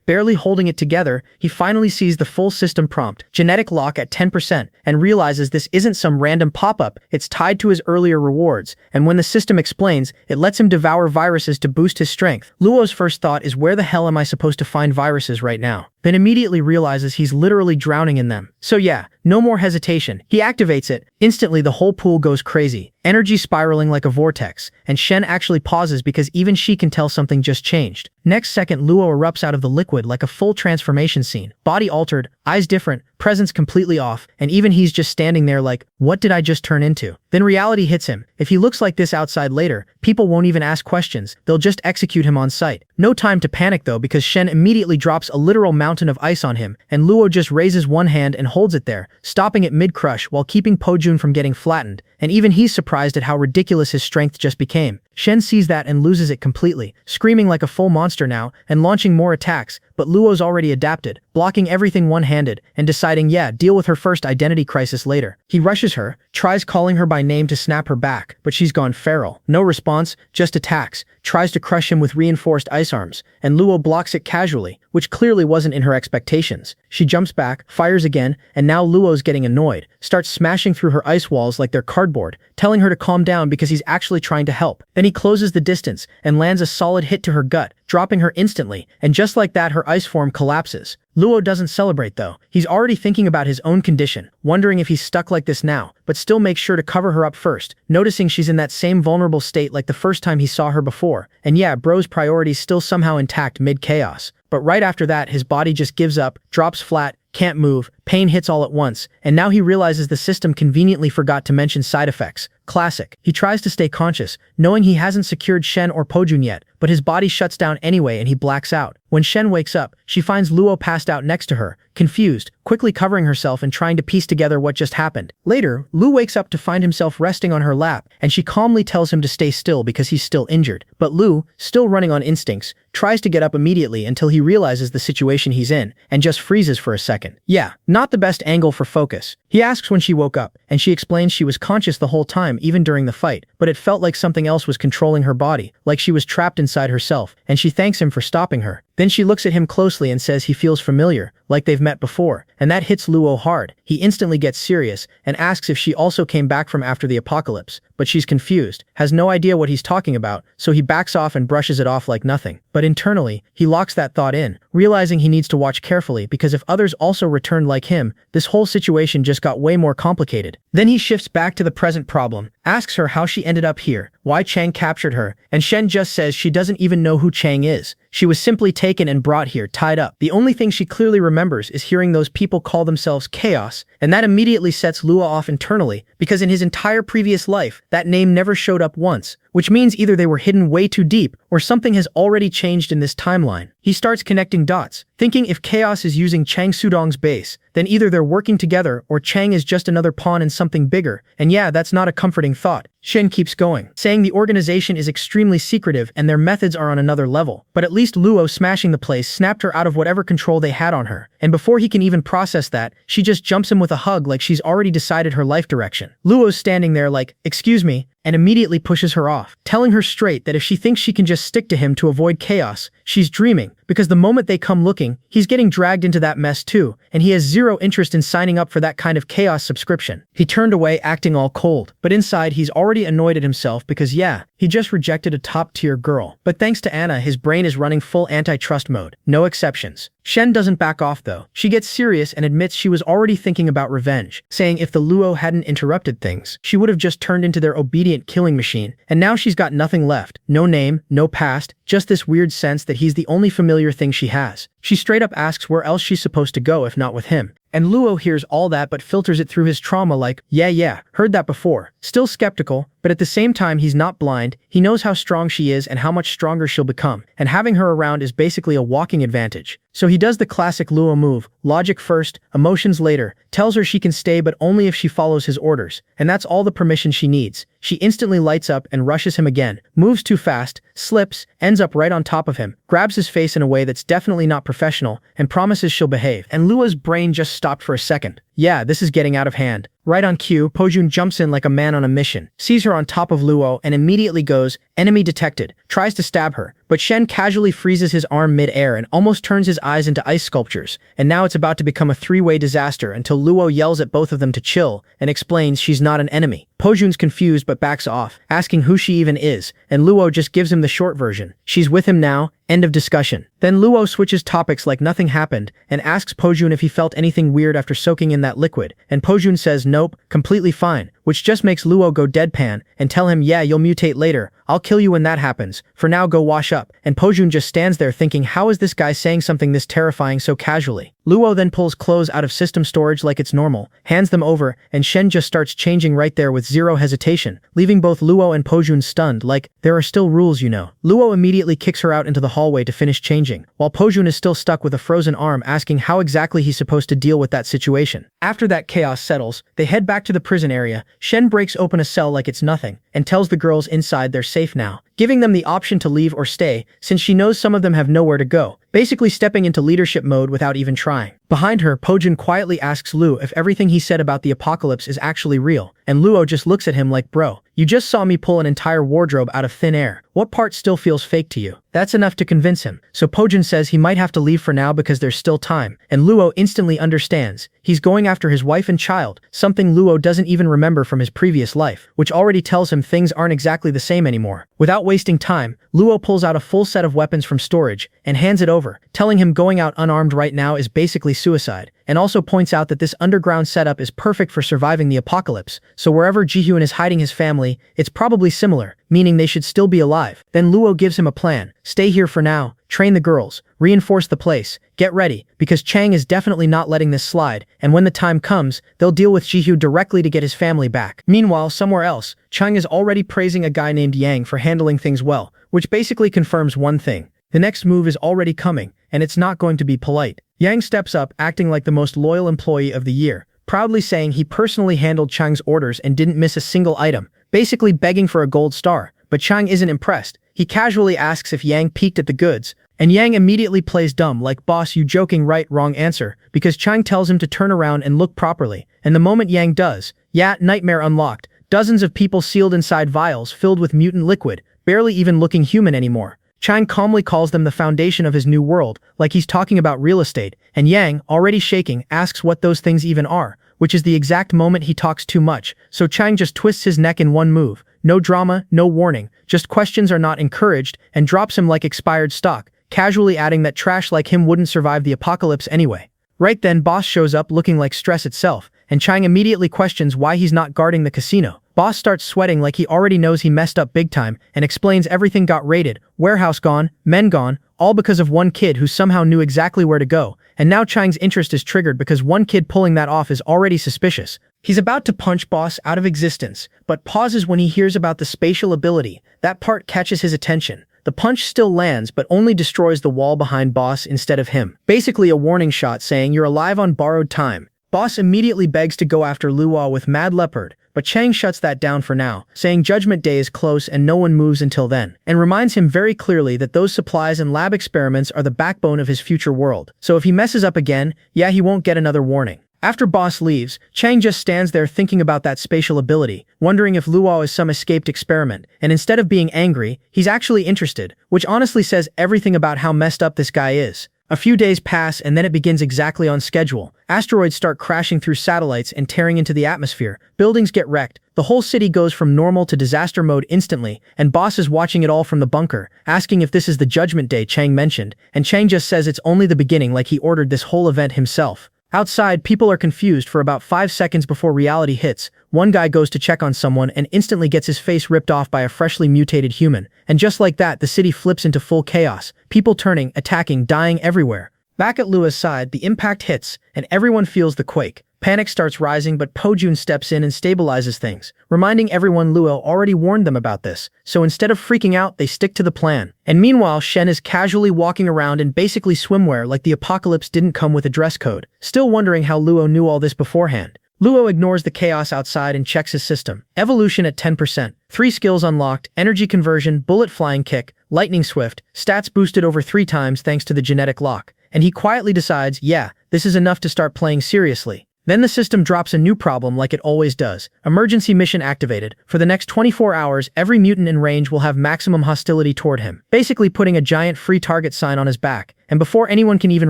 barely holding it together, he finally sees the full system prompt, genetic lock at 10%, and realizes this isn't some random pop-up, it's tied to his earlier rewards, and when the system explains, it lets him devour viruses to boost his strength. Luo's first thought is, where the hell am I supposed to find viruses right now? Then immediately realizes he's literally drowning in them. So yeah, no more hesitation. He activates it. Instantly the whole pool goes crazy, energy spiraling like a vortex, and Shen actually pauses because even she can tell something just changed. Next second, Luo erupts out of the liquid like a full transformation scene. Body altered, eyes different, presence completely off, and even he's just standing there like, what did I just turn into? Then reality hits him. If he looks like this outside later, people won't even ask questions, they'll just execute him on sight. No time to panic though, because Shen immediately drops a literal mountain of ice on him, and Luo just raises one hand and holds it there, stopping it mid-crush while keeping Pojun from getting flattened, and even he's surprised at how ridiculous his strength just became. Shen sees that and loses it completely, screaming like a full monster now, and launching more attacks, but Luo's already adapted, blocking everything one-handed, and deciding, yeah, deal with her first identity crisis later. He rushes her, tries calling her by name to snap her back, but she's gone feral. No response, just attacks, tries to crush him with reinforced ice arms, and Luo blocks it casually, which clearly wasn't in her expectations. She jumps back, fires again, and now Luo's getting annoyed, starts smashing through her ice walls like they're cardboard, telling her to calm down because he's actually trying to help. Then he closes the distance and lands a solid hit to her gut, dropping her instantly, and just like that her ice form collapses. Luo doesn't celebrate though. He's already thinking about his own condition, wondering if he's stuck like this now, but still makes sure to cover her up first, noticing she's in that same vulnerable state like the first time he saw her before. And yeah, bro's priorities still somehow intact mid-chaos. But right after that, his body just gives up, drops flat, can't move, pain hits all at once, and now he realizes the system conveniently forgot to mention side effects. Classic. He tries to stay conscious, knowing he hasn't secured Shen or Pojun yet, but his body shuts down anyway and he blacks out. When Shen wakes up, she finds Luo passed out next to her, confused, quickly covering herself and trying to piece together what just happened. Later, Lu wakes up to find himself resting on her lap, and she calmly tells him to stay still because he's still injured. But Lu, still running on instincts, tries to get up immediately until he realizes the situation he's in, and just freezes for a second. Yeah, not the best angle for focus. He asks when she woke up, and she explains she was conscious the whole time, even during the fight, but it felt like something else was controlling her body, like she was trapped inside herself, and she thanks him for stopping her. Then she looks at him closely and says he feels familiar, like they've met before, and that hits Luo hard. He instantly gets serious and asks if she also came back from after the apocalypse, but she's confused, has no idea what he's talking about, so he backs off and brushes it off like nothing. But internally, he locks that thought in, realizing he needs to watch carefully because if others also returned like him, this whole situation just got way more complicated. Then he shifts back to the present problem, asks her how she ended up here, why Chang captured her, and Shen just says she doesn't even know who Chang is. She was simply taken and brought here, tied up. The only thing she clearly remembers is hearing those people call themselves Chaos, and that immediately sets Lua off internally, because in his entire previous life, that name never showed up once, which means either they were hidden way too deep, or something has already changed in this timeline. He starts connecting dots, thinking if Chaos is using Chang Sudong's base, then either they're working together or Chang is just another pawn in something bigger, and yeah, that's not a comforting thought. Shen keeps going, saying the organization is extremely secretive and their methods are on another level, but at least Luo smashing the place snapped her out of whatever control they had on her, and before he can even process that, she just jumps him with a hug like she's already decided her life direction. Luo's standing there like, excuse me, and immediately pushes her off, telling her straight that if she thinks she can just stick to him to avoid chaos, she's dreaming, because the moment they come looking, he's getting dragged into that mess too, and he has zero interest in signing up for that kind of chaos subscription. He turned away acting all cold, but inside he's already annoyed at himself because yeah, he just rejected a top-tier girl. But thanks to Anna, his brain is running full antitrust mode, no exceptions. Shen doesn't back off though. She gets serious and admits she was already thinking about revenge, saying if the Luo hadn't interrupted things, she would have just turned into their obedient killing machine, and now she's got nothing left. No name, no past, just this weird sense that he's the only familiar thing she has. She straight up asks where else she's supposed to go if not with him. And Luo hears all that but filters it through his trauma like, yeah, heard that before. Still skeptical, but at the same time he's not blind, he knows how strong she is and how much stronger she'll become, and having her around is basically a walking advantage. So he does the classic Luo move, logic first, emotions later, tells her she can stay but only if she follows his orders, and that's all the permission she needs. She instantly lights up and rushes him again, moves too fast, slips, ends up right on top of him, grabs his face in a way that's definitely not professional, and promises she'll behave. And Luo's brain just stopped for a second. Yeah, this is getting out of hand. Right on cue, Pojun jumps in like a man on a mission, sees her on top of Luo, and immediately goes, enemy detected, tries to stab her, but Shen casually freezes his arm mid-air and almost turns his eyes into ice sculptures, and now it's about to become a three-way disaster until Luo yells at both of them to chill and explains she's not an enemy. Pojun's confused but backs off, asking who she even is, and Luo just gives him the short version. She's with him now, end of discussion. Then Luo switches topics like nothing happened and asks Pojun if he felt anything weird after soaking in that liquid, and Pojun says nope, completely fine, which just makes Luo go deadpan and tell him yeah, you'll mutate later, I'll kill you when that happens, for now go wash up, and Pojun just stands there thinking how is this guy saying something this terrifying so casually. Luo then pulls clothes out of system storage like it's normal, hands them over, and Shen just starts changing right there with zero hesitation, leaving both Luo and Pojun stunned like, there are still rules you know. Luo immediately kicks her out into the hallway to finish changing, while Pojun is still stuck with a frozen arm asking how exactly he's supposed to deal with that situation. After that chaos settles, they head back to the prison area. Shen breaks open a cell like it's nothing, and tells the girls inside they're safe now, giving them the option to leave or stay, since she knows some of them have nowhere to go, basically stepping into leadership mode without even trying. Behind her, Pojun quietly asks Lu if everything he said about the apocalypse is actually real, and Luo just looks at him like, bro, you just saw me pull an entire wardrobe out of thin air. What part still feels fake to you? That's enough to convince him, so Pojun says he might have to leave for now because there's still time, and Luo instantly understands. He's going after his wife and child, something Luo doesn't even remember from his previous life, which already tells him things aren't exactly the same anymore. Without wasting time, Luo pulls out a full set of weapons from storage and hands it over, telling him going out unarmed right now is basically suicide, and also points out that this underground setup is perfect for surviving the apocalypse, so wherever Jihyun is hiding his family, it's probably similar, meaning they should still be alive. Then Luo gives him a plan. Stay here for now, train the girls, reinforce the place, get ready, because Chang is definitely not letting this slide, and when the time comes, they'll deal with Jihyu directly to get his family back. Meanwhile, somewhere else, Chang is already praising a guy named Yang for handling things well, which basically confirms one thing. The next move is already coming, and it's not going to be polite. Yang steps up, acting like the most loyal employee of the year, proudly saying he personally handled Chang's orders and didn't miss a single item, basically begging for a gold star. But Chang isn't impressed. He casually asks if Yang peeked at the goods, and Yang immediately plays dumb like, boss, you joking, right? Wrong answer, because Chang tells him to turn around and look properly, and the moment Yang does, yeah, nightmare unlocked, dozens of people sealed inside vials filled with mutant liquid, barely even looking human anymore. Chang calmly calls them the foundation of his new world, like he's talking about real estate, and Yang, already shaking, asks what those things even are, which is the exact moment he talks too much, so Chang just twists his neck in one move. No drama, no warning, just questions are not encouraged, and drops him like expired stock, casually adding that trash like him wouldn't survive the apocalypse anyway. Right then, Boss shows up looking like stress itself, and Chang immediately questions why he's not guarding the casino. Boss starts sweating like he already knows he messed up big time, and explains everything got raided, warehouse gone, men gone, all because of one kid who somehow knew exactly where to go, and now Chang's interest is triggered because one kid pulling that off is already suspicious. He's about to punch Boss out of existence, but pauses when he hears about the spatial ability. That part catches his attention. The punch still lands but only destroys the wall behind Boss instead of him. Basically a warning shot saying you're alive on borrowed time. Boss immediately begs to go after Luo with Mad Leopard, but Chang shuts that down for now, saying Judgment Day is close and no one moves until then, and reminds him very clearly that those supplies and lab experiments are the backbone of his future world. So if he messes up again, yeah, he won't get another warning. After Boss leaves, Chang just stands there thinking about that spatial ability, wondering if Luo is some escaped experiment, and instead of being angry, he's actually interested, which honestly says everything about how messed up this guy is. A few days pass and then it begins exactly on schedule. Asteroids start crashing through satellites and tearing into the atmosphere. Buildings get wrecked. The whole city goes from normal to disaster mode instantly, and Boss is watching it all from the bunker, asking if this is the Judgment Day Chang mentioned, and Chang just says it's only the beginning like he ordered this whole event himself. Outside, people are confused for about 5 seconds before reality hits. One guy goes to check on someone and instantly gets his face ripped off by a freshly mutated human. And just like that, the city flips into full chaos. People turning, attacking, dying everywhere. Back at Lua's side, the impact hits, and everyone feels the quake. Panic starts rising, but Pojun steps in and stabilizes things, reminding everyone Lua already warned them about this, so instead of freaking out, they stick to the plan. And meanwhile, Shen is casually walking around in basically swimwear like the apocalypse didn't come with a dress code, still wondering how Luo knew all this beforehand. Luo ignores the chaos outside and checks his system. Evolution at 10%. 3 skills unlocked, energy conversion, bullet flying kick, lightning swift, stats boosted over 3 times thanks to the genetic lock. And he quietly decides, yeah, this is enough to start playing seriously. Then the system drops a new problem like it always does. Emergency mission activated. For the next 24 hours, every mutant in range will have maximum hostility toward him, basically putting a giant free target sign on his back. And before anyone can even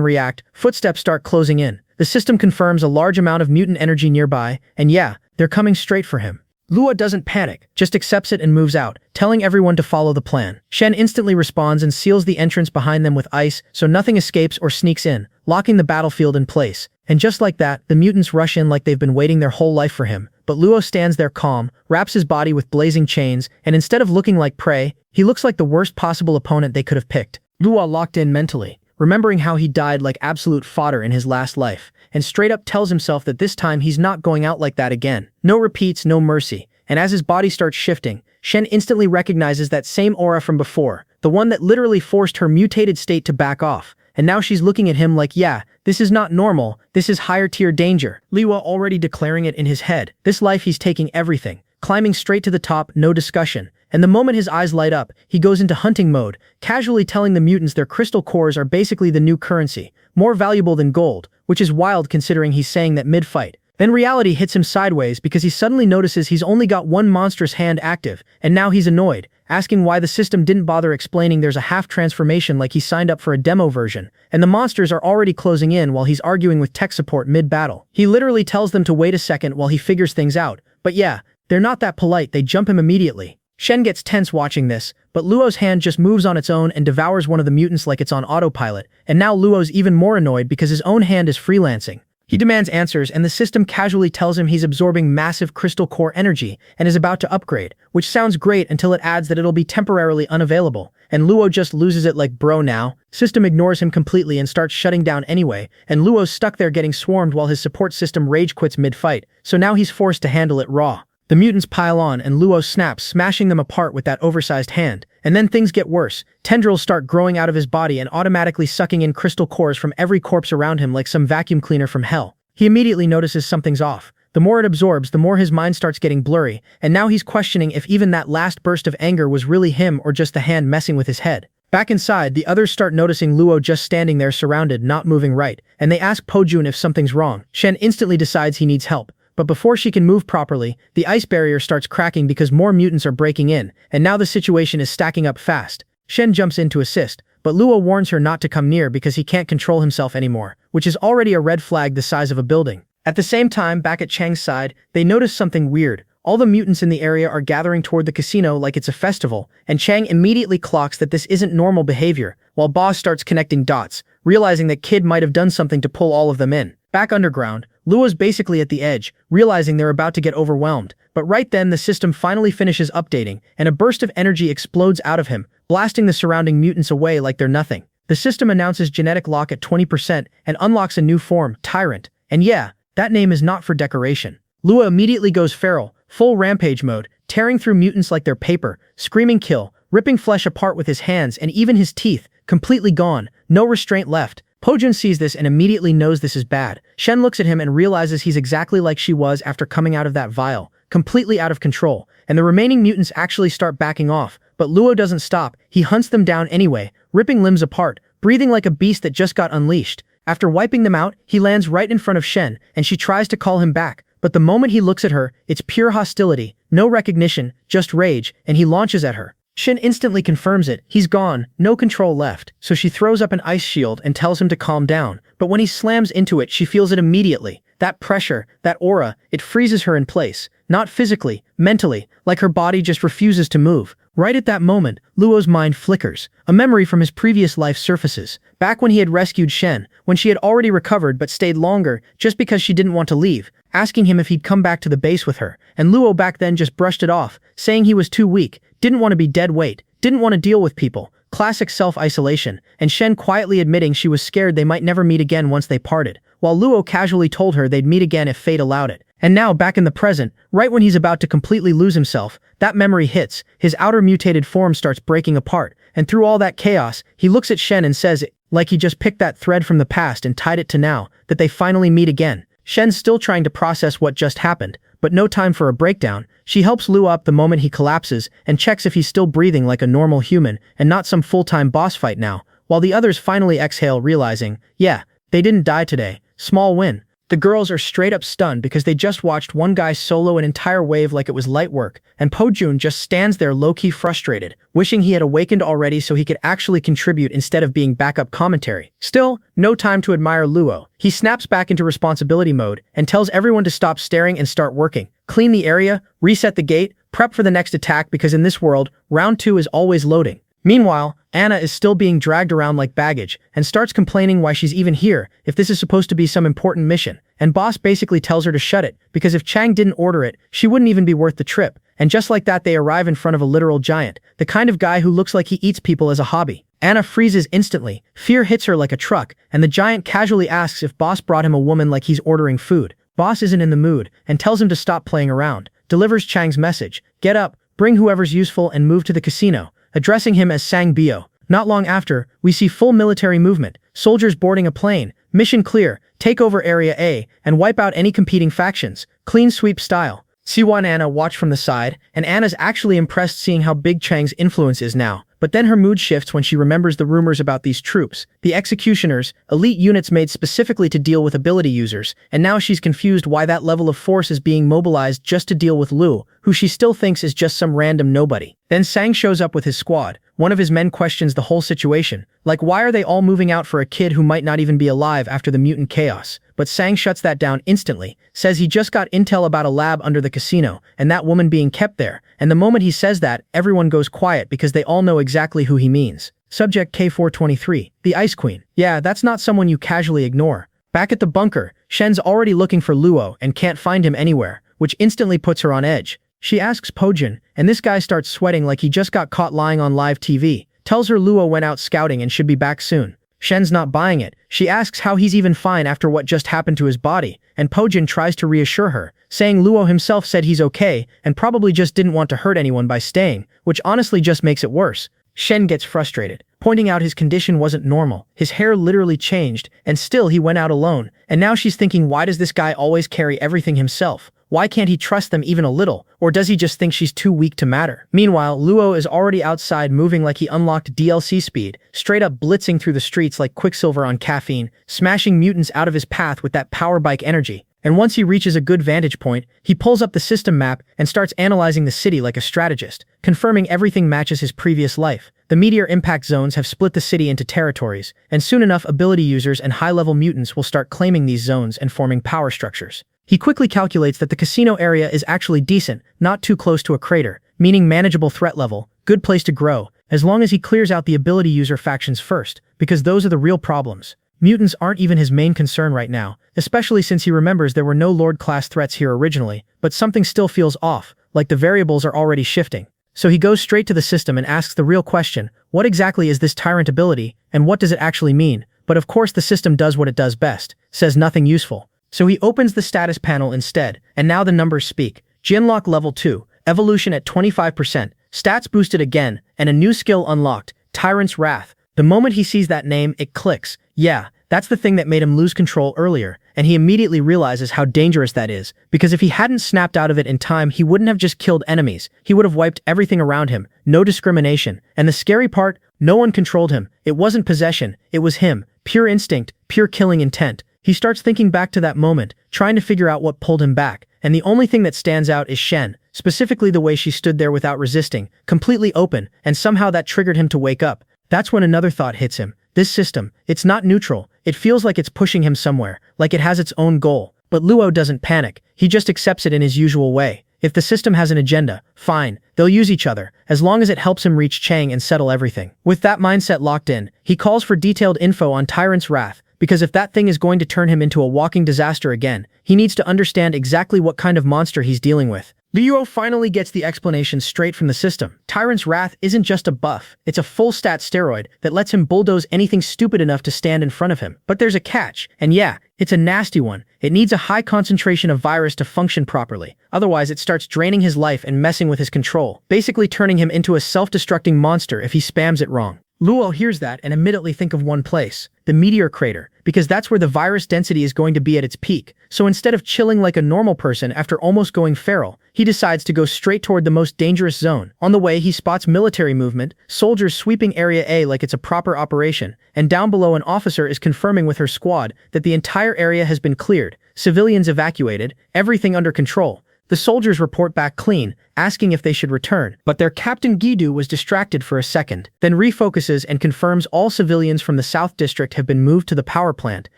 react, footsteps start closing in. The system confirms a large amount of mutant energy nearby, and yeah, they're coming straight for him. Lua doesn't panic, just accepts it and moves out, telling everyone to follow the plan. Shen instantly responds and seals the entrance behind them with ice so nothing escapes or sneaks in, locking the battlefield in place. And just like that, the mutants rush in like they've been waiting their whole life for him. But Luo stands there calm, wraps his body with blazing chains, and instead of looking like prey, he looks like the worst possible opponent they could have picked. Luo locked in mentally, remembering how he died like absolute fodder in his last life, and straight up tells himself that this time he's not going out like that again. No repeats, no mercy. And as his body starts shifting, Shen instantly recognizes that same aura from before, the one that literally forced her mutated state to back off. And now she's looking at him like, yeah, this is not normal, this is higher tier danger. Liwa already declaring it in his head. This life he's taking everything, climbing straight to the top, no discussion. And the moment his eyes light up, he goes into hunting mode, casually telling the mutants their crystal cores are basically the new currency, more valuable than gold, which is wild considering he's saying that mid-fight. Then reality hits him sideways because he suddenly notices he's only got one monstrous hand active, and now he's annoyed, asking why the system didn't bother explaining there's a half transformation like he signed up for a demo version, and the monsters are already closing in while he's arguing with tech support mid-battle. He literally tells them to wait a second while he figures things out, but yeah, they're not that polite, they jump him immediately. Shen gets tense watching this, but Luo's hand just moves on its own and devours one of the mutants like it's on autopilot, and now Luo's even more annoyed because his own hand is freelancing. He demands answers, and the system casually tells him he's absorbing massive crystal core energy and is about to upgrade, which sounds great until it adds that it'll be temporarily unavailable, and Luo just loses it like bro now. System ignores him completely and starts shutting down anyway, and Luo's stuck there getting swarmed while his support system rage quits mid-fight, so now he's forced to handle it raw. The mutants pile on and Luo snaps, smashing them apart with that oversized hand. And then things get worse. Tendrils start growing out of his body and automatically sucking in crystal cores from every corpse around him like some vacuum cleaner from hell. He immediately notices something's off. The more it absorbs, the more his mind starts getting blurry, and now he's questioning if even that last burst of anger was really him or just the hand messing with his head. Back inside, the others start noticing Luo just standing there surrounded, not moving right, and they ask Pojun if something's wrong. Shen instantly decides he needs help. But before she can move properly, the ice barrier starts cracking because more mutants are breaking in, and now the situation is stacking up fast. Shen jumps in to assist, but Luo warns her not to come near because he can't control himself anymore, which is already a red flag the size of a building. At the same time, back at Chang's side, they notice something weird. All the mutants in the area are gathering toward the casino like it's a festival, and Chang immediately clocks that this isn't normal behavior, while Boss starts connecting dots, realizing that Kid might have done something to pull all of them in. Back underground, Luo's basically at the edge, realizing they're about to get overwhelmed, but right then the system finally finishes updating, and a burst of energy explodes out of him, blasting the surrounding mutants away like they're nothing. The system announces genetic lock at 20% and unlocks a new form, Tyrant, and yeah, that name is not for decoration. Luo immediately goes feral, full rampage mode, tearing through mutants like they're paper, screaming kill, ripping flesh apart with his hands and even his teeth, completely gone, no restraint left. Pojun sees this and immediately knows this is bad. Shen looks at him and realizes he's exactly like she was after coming out of that vial, completely out of control, and the remaining mutants actually start backing off, but Luo doesn't stop, he hunts them down anyway, ripping limbs apart, breathing like a beast that just got unleashed. After wiping them out, he lands right in front of Shen, and she tries to call him back, but the moment he looks at her, it's pure hostility, no recognition, just rage, and he launches at her. Shen instantly confirms it. He's gone, no control left. So she throws up an ice shield and tells him to calm down. But when he slams into it, she feels it immediately. That pressure, that aura, it freezes her in place. Not physically, mentally, like her body just refuses to move. Right at that moment, Luo's mind flickers. A memory from his previous life surfaces. Back when he had rescued Shen, when she had already recovered but stayed longer just because she didn't want to leave, asking him if he'd come back to the base with her. And Luo back then just brushed it off, saying he was too weak, didn't want to be dead weight, didn't want to deal with people. Classic self-isolation, and Shen quietly admitting she was scared they might never meet again once they parted, while Luo casually told her they'd meet again if fate allowed it. And now, back in the present, right when he's about to completely lose himself, that memory hits, his outer mutated form starts breaking apart, and through all that chaos, he looks at Shen and says, like he just picked that thread from the past and tied it to now, that they finally meet again. Shen's still trying to process what just happened, but no time for a breakdown. She helps Luo up the moment he collapses and checks if he's still breathing like a normal human and not some full-time boss fight now, while the others finally exhale realizing, yeah, they didn't die today. Small win. The girls are straight up stunned because they just watched one guy solo an entire wave like it was light work, and Po-jun just stands there low-key frustrated, wishing he had awakened already so he could actually contribute instead of being backup commentary. Still, no time to admire Luo. He snaps back into responsibility mode and tells everyone to stop staring and start working. Clean the area, reset the gate, prep for the next attack because in this world, round 2 is always loading. Meanwhile, Anna is still being dragged around like baggage and starts complaining why she's even here if this is supposed to be some important mission. And boss basically tells her to shut it because if Chang didn't order it, she wouldn't even be worth the trip. And just like that, they arrive in front of a literal giant, the kind of guy who looks like he eats people as a hobby. Anna freezes instantly. Fear hits her like a truck, and the giant casually asks if boss brought him a woman like he's ordering food. Boss isn't in the mood and tells him to stop playing around. Delivers Chang's message. Get up, bring whoever's useful and move to the casino, addressing him as Sang Bio. Not long after, we see full military movement, soldiers boarding a plane, mission clear, take over Area A, and wipe out any competing factions, clean sweep style. Siwa and Anna watch from the side, and Anna's actually impressed seeing how big Chang's influence is now. But then her mood shifts when she remembers the rumors about these troops, the executioners, elite units made specifically to deal with ability users, and now she's confused why that level of force is being mobilized just to deal with Lu, who she still thinks is just some random nobody. Then Sang shows up with his squad. One of his men questions the whole situation, like why are they all moving out for a kid who might not even be alive after the mutant chaos? But Sang shuts that down instantly, says he just got intel about a lab under the casino, and that woman being kept there, and the moment he says that, everyone goes quiet because they all know exactly who he means. Subject K423, the Ice Queen. Yeah, that's not someone you casually ignore. Back at the bunker, Shen's already looking for Luo and can't find him anywhere, which instantly puts her on edge. She asks Po-jun, and this guy starts sweating like he just got caught lying on live TV, tells her Luo went out scouting and should be back soon. Shen's not buying it. She asks how he's even fine after what just happened to his body, and Po-jun tries to reassure her, saying Luo himself said he's okay and probably just didn't want to hurt anyone by staying, which honestly just makes it worse. Shen gets frustrated, pointing out his condition wasn't normal. His hair literally changed, and still he went out alone. And now she's thinking, why does this guy always carry everything himself? Why can't he trust them even a little? Or does he just think she's too weak to matter? Meanwhile, Luo is already outside moving like he unlocked DLC speed, straight up blitzing through the streets like Quicksilver on caffeine, smashing mutants out of his path with that power bike energy. And once he reaches a good vantage point, he pulls up the system map and starts analyzing the city like a strategist, confirming everything matches his previous life. The meteor impact zones have split the city into territories, and soon enough ability users and high-level mutants will start claiming these zones and forming power structures. He quickly calculates that the casino area is actually decent, not too close to a crater, meaning manageable threat level, good place to grow, as long as he clears out the ability user factions first, because those are the real problems. Mutants aren't even his main concern right now, especially since he remembers there were no Lord-class threats here originally, but something still feels off, like the variables are already shifting. So he goes straight to the system and asks the real question, what exactly is this tyrant ability, and what does it actually mean? But of course the system does what it does best, says nothing useful. So he opens the status panel instead, and now the numbers speak. Genlock level 2, evolution at 25%, stats boosted again, and a new skill unlocked, Tyrant's Wrath. The moment he sees that name, it clicks. Yeah, that's the thing that made him lose control earlier, and he immediately realizes how dangerous that is, because if he hadn't snapped out of it in time, he wouldn't have just killed enemies, he would have wiped everything around him, no discrimination. And the scary part, no one controlled him. It wasn't possession, it was him, pure instinct, pure killing intent. He starts thinking back to that moment, trying to figure out what pulled him back, and the only thing that stands out is Shen, specifically the way she stood there without resisting, completely open, and somehow that triggered him to wake up. That's when another thought hits him. This system, it's not neutral. It feels like it's pushing him somewhere, like it has its own goal. But Luo doesn't panic. He just accepts it in his usual way. If the system has an agenda, fine, they'll use each other, as long as it helps him reach Chang and settle everything. With that mindset locked in, he calls for detailed info on Tyrant's Wrath, because if that thing is going to turn him into a walking disaster again, he needs to understand exactly what kind of monster he's dealing with. Luo finally gets the explanation straight from the system. Tyrant's Wrath isn't just a buff, it's a full-stat steroid that lets him bulldoze anything stupid enough to stand in front of him. But there's a catch, and yeah, it's a nasty one. It needs a high concentration of virus to function properly. Otherwise, it starts draining his life and messing with his control, basically turning him into a self-destructing monster if he spams it wrong. Luo hears that and immediately think of one place, the meteor crater, because that's where the virus density is going to be at its peak. So instead of chilling like a normal person after almost going feral, he decides to go straight toward the most dangerous zone. On the way, he spots military movement, soldiers sweeping Area A like it's a proper operation, and down below an officer is confirming with her squad that the entire area has been cleared, civilians evacuated, everything under control. The soldiers report back clean, asking if they should return, but their captain Guidu was distracted for a second, then refocuses and confirms all civilians from the South District have been moved to the power plant,